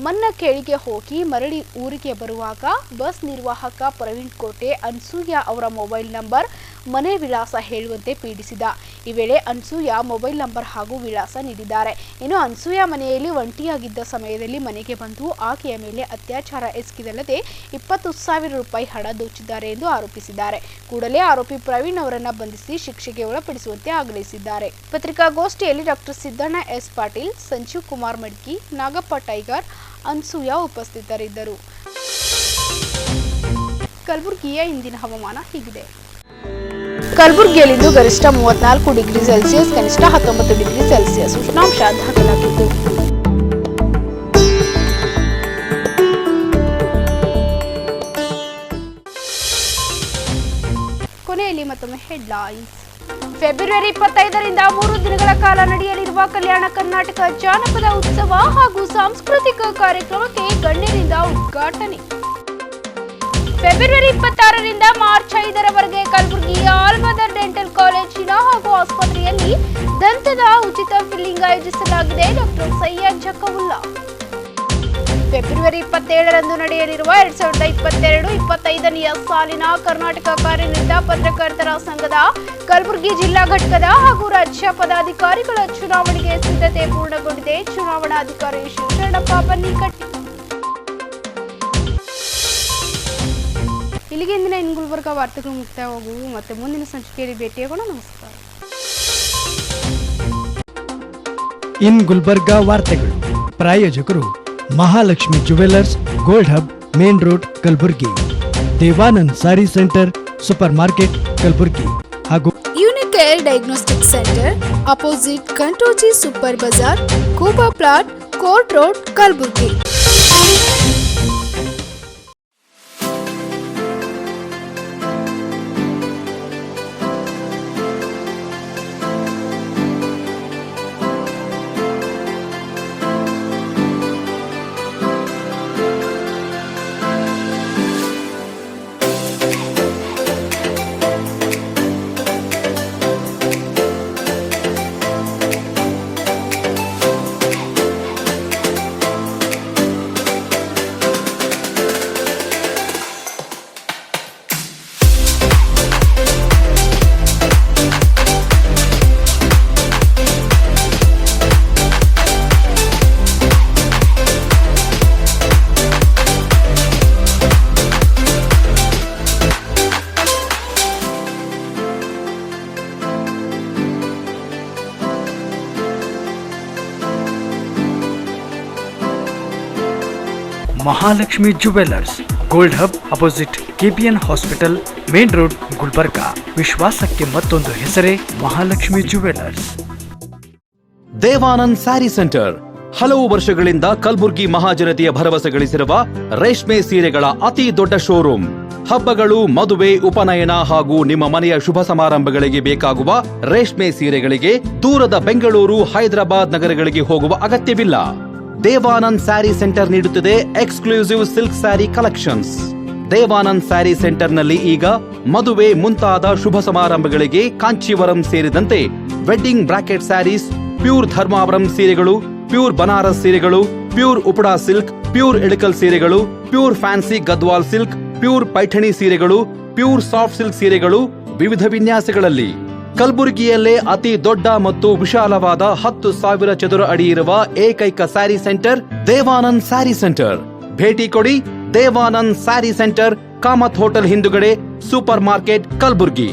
ಮನ್ನಕೇಳಿಗೆ ಹೋಗಿ ಮರಳಿ ಊರಿಗೆ ಬರುವಾಗ ಬಸ್ ನಿರ್ವಾಹಕ ಪ್ರವೀಣ್ ಕೋಟೆ ಅನ್ಸೂಯ ಅವರ ಮೊಬೈಲ್ ನಂಬರ್, ಮನೆ ವಿಳಾಸ ಹೇಳುವಂತೆ ಪೀಡಿಸಿದ. ಈ ವೇಳೆ ಅನ್ಸೂಯ ಮೊಬೈಲ್ ನಂಬರ್ ಹಾಗೂ ವಿಳಾಸ ನೀಡಿದ್ದಾರೆ. ಇನ್ನು ಅನ್ಸೂಯ ಮನೆಯಲ್ಲಿ ಒಂಟಿಯಾಗಿದ್ದ ಸಮಯದಲ್ಲಿ ಮನೆಗೆ ಬಂದು ಆಕೆಯ ಮೇಲೆ ಅತ್ಯಾಚಾರ ಎಸಗಿದಲ್ಲದೆ 20,000 ರೂಪಾಯಿ ಹಣ ದೋಚಿದ್ದಾರೆ ಎಂದು ಆರೋಪಿಸಿದ್ದಾರೆ. ಕೂಡಲೇ ಆರೋಪಿ ಪ್ರವೀಣ್ ಅವರನ್ನು ಬಂಧಿಸಿ ಶಿಕ್ಷೆಗೆ ಒಳಪಡಿಸುವಂತೆ ಆಗ್ರಹಿಸಿದ್ದಾರೆ. ಪತ್ರಿಕಾಗೋಷ್ಠಿಯಲ್ಲಿ doctor Siddanna S Patil, Sanjeev Kumar Madki, Nagappa Tiger, Anasuya ಉಪಸ್ಥಿತರಿದ್ದರು. ಕಲಬುರಗಿಯ ಇಂದಿನ ಹವಾಮಾನ ಹೀಗಿದೆ. ಕಲಬುರಗಿಯಲ್ಲಿಂದು ಗರಿಷ್ಠ 34 ಡಿಗ್ರಿ ಸೆಲ್ಸಿಯಸ್, ಕನಿಷ್ಠ 19 ಡಿಗ್ರಿ ಸೆಲ್ಸಿಯಸ್ ಉಷ್ಣಾಂಶ ದಾಖಲಾಗಿತ್ತು. ಕೊನೆಯಲ್ಲಿ ಮತ್ತೊಮ್ಮೆ ಹೆಡ್ಲೈನ್ಸ್. ಫೆಬ್ರವರಿ 25ರಿಂದ 3 ದಿನಗಳ ಕಾಲ ನಡೆಯಲಿರುವ ಕಲ್ಯಾಣ ಕರ್ನಾಟಕ ಜಾನಪದ ಉತ್ಸವ ಹಾಗೂ ಸಾಂಸ್ಕೃತಿಕ ಕಾರ್ಯಕ್ರಮಕ್ಕೆ ಗಣ್ಯರಿಂದ ಉದ್ಘಾಟನೆ. ಫೆಬ್ರವರಿ 26ರಿಂದ ಮಾರ್ಚ್ 5ರವರೆಗೆ ಕಲಬುರಗಿಯ ಆಲ್ ಮದರ್ ಡೆಂಟಲ್ ಕಾಲೇಜಿನ ಹಾಗೂ ಆಸ್ಪತ್ರೆಯಲ್ಲಿ ದಂತದ ಉಚಿತ ಫಿಲ್ಲಿಂಗ್ ಆಯೋಜಿಸಲಾಗಿದೆ. ಡಾಕ್ಟರ್ ಸೈಯದ್ ಜಕವುಲ್ಲಾ. ಫೆಬ್ರವರಿ 27ರಂದು ನಡೆಯಲಿರುವ 2022-25ನೇ ಸಾಲಿನ ಕರ್ನಾಟಕ ಕಾರ್ಯನಿರತ ಪತ್ರಕರ್ತರ ಸಂಘದ ಕಲಬುರಗಿ ಜಿಲ್ಲಾ ಘಟಕದ ಹಾಗೂ ರಾಜ್ಯ ಪದಾಧಿಕಾರಿಗಳ ಚುನಾವಣೆಗೆ ಸಿದ್ಧತೆ ಪೂರ್ಣಗೊಂಡಿದೆ. ಚುನಾವಣಾಧಿಕಾರಿ ಶಿವಶರಣಪ್ಪ ಬನ್ನಿಕಟ್ಟಿ. ಇಲ್ಲಿಗೆ ಇಂದಿನ ಇನ್ ಗುಲ್ಬರ್ಗ ವಾರ್ತೆಗಳು ಮುಕ್ತಾಯವಾಗುವು. ಮತ್ತೆ ಮುಂದಿನ ಸಂಚಿಕೆಯಲ್ಲಿ ಭೇಟಿಯಾಗೋಣ. ನಮಸ್ಕಾರ. ಇನ್ ಗುಲ್ಬರ್ಗ ವಾರ್ತೆಗಳು ಪ್ರಾಯೋಜಕರು Mahalakshmi jewellers, gold hub, main road, Kalaburgi. Devanand sari centre, super market, Kalaburgi ಹಾಗೂ ಯುನಿಕೇರ್ ಡಯಾಗ್ನೋಸ್ಟಿಕ್ ಸೆಂಟರ್, ಅಪೋಸಿಟ್ ಕಂಟೋಜಿ ಸೂಪರ್ ಬಜಾರ್, ಕೂಬಾ plot, court road, Kalaburgi. Mahalakshmi jewellers, gold hub, opposite KPN hospital, main road, Gulbarga. ವಿಶ್ವಾಸಕ್ಕೆ ಮತ್ತೊಂದು ಹೆಸರೇ ಮಹಾಲಕ್ಷ್ಮಿ ಜುವೆಲ್ಲರ್ಸ್. ದೇವಾನಂದ್ ಸ್ಯಾರಿ ಸೆಂಟರ್ ಹಲವು ವರ್ಷಗಳಿಂದ ಕಲಬುರ್ಗಿ ಮಹಾಜನತೆಯ ಭರವಸೆ ಗಳಿಸಿರುವ ರೇಷ್ಮೆ ಸೀರೆಗಳ ಅತಿ ದೊಡ್ಡ ಶೋರೂಮ್. ಹಬ್ಬಗಳು, ಮದುವೆ, ಉಪನಯನ ಹಾಗೂ ನಿಮ್ಮ ಮನೆಯ ಶುಭ ಸಮಾರಂಭಗಳಿಗೆ ಬೇಕಾಗುವ ರೇಷ್ಮೆ ಸೀರೆಗಳಿಗೆ ದೂರದ ಬೆಂಗಳೂರು, ಹೈದರಾಬಾದ್ ನಗರಗಳಿಗೆ ಹೋಗುವ ಅಗತ್ಯವಿಲ್ಲ. ದೇವಾನಂದ್ ಸ್ಯಾರಿ ಸೆಂಟರ್ ನೀಡುತ್ತಿದೆ exclusive silk sari collections. Devanand sari ಸೆಂಟರ್ನಲ್ಲಿ ಈಗ ಮದುವೆ ಮುಂತಾದ ಶುಭ ಸಮಾರಂಭಗಳಿಗೆ ಕಾಂಚೀವರಂ ಸೇರಿದಂತೆ wedding brocade saris, pure Dharmavaram ಸೀರೆಗಳು, ಪ್ಯೂರ್ ಬನಾರಸ್ ಸೀರೆಗಳು, pure Uppada silk, pure Ilkal ಸೀರೆಗಳು, pure fancy Gadwal silk, pure Paithani ಸೀರೆಗಳು, ಪ್ಯೂರ್ ಸಾಫ್ಟ್ ಸಿಲ್ಕ್ ಸೀರೆಗಳು ವಿವಿಧ ವಿನ್ಯಾಸಗಳಲ್ಲಿ. ಕಲಬುರಗಿಯಲ್ಲೇ ಅತಿ ದೊಡ್ಡ ಮತ್ತು ವಿಶಾಲವಾದ 10,000 ಚದುರ ಅಡಿ ಇರುವ ಏಕೈಕ sari centre Devanand sari centre. ಭೇಟಿ ಕೊಡಿ. ದೇವಾನಂದ್ ಸ್ಯಾರಿ ಸೆಂಟರ್, ಕಾಮತ್ ಹೋಟೆಲ್ ಹಿಂದುಗಡೆ, super market, Kalaburagi.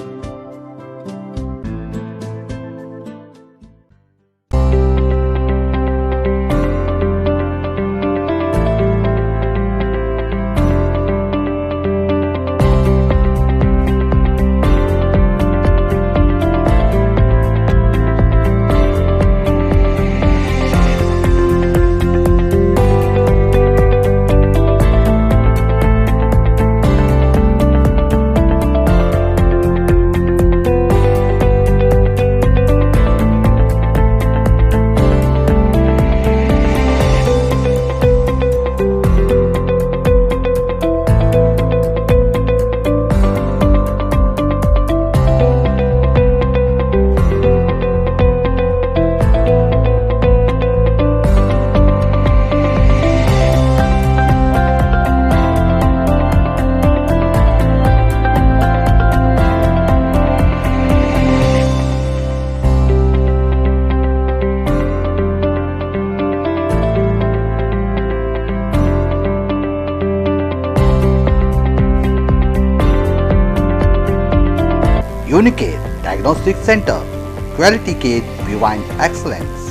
Unicare Diagnostic Center, Quality Care Beyond Excellence.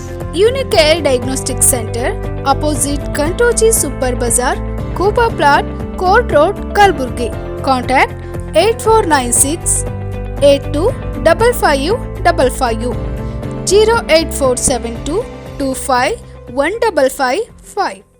Unicare Diagnostic Center, opposite Kantoji Super Bazaar, Kuba Plot, Court Road, Kalburgi. Contact 8496 825555 08472 25 1555.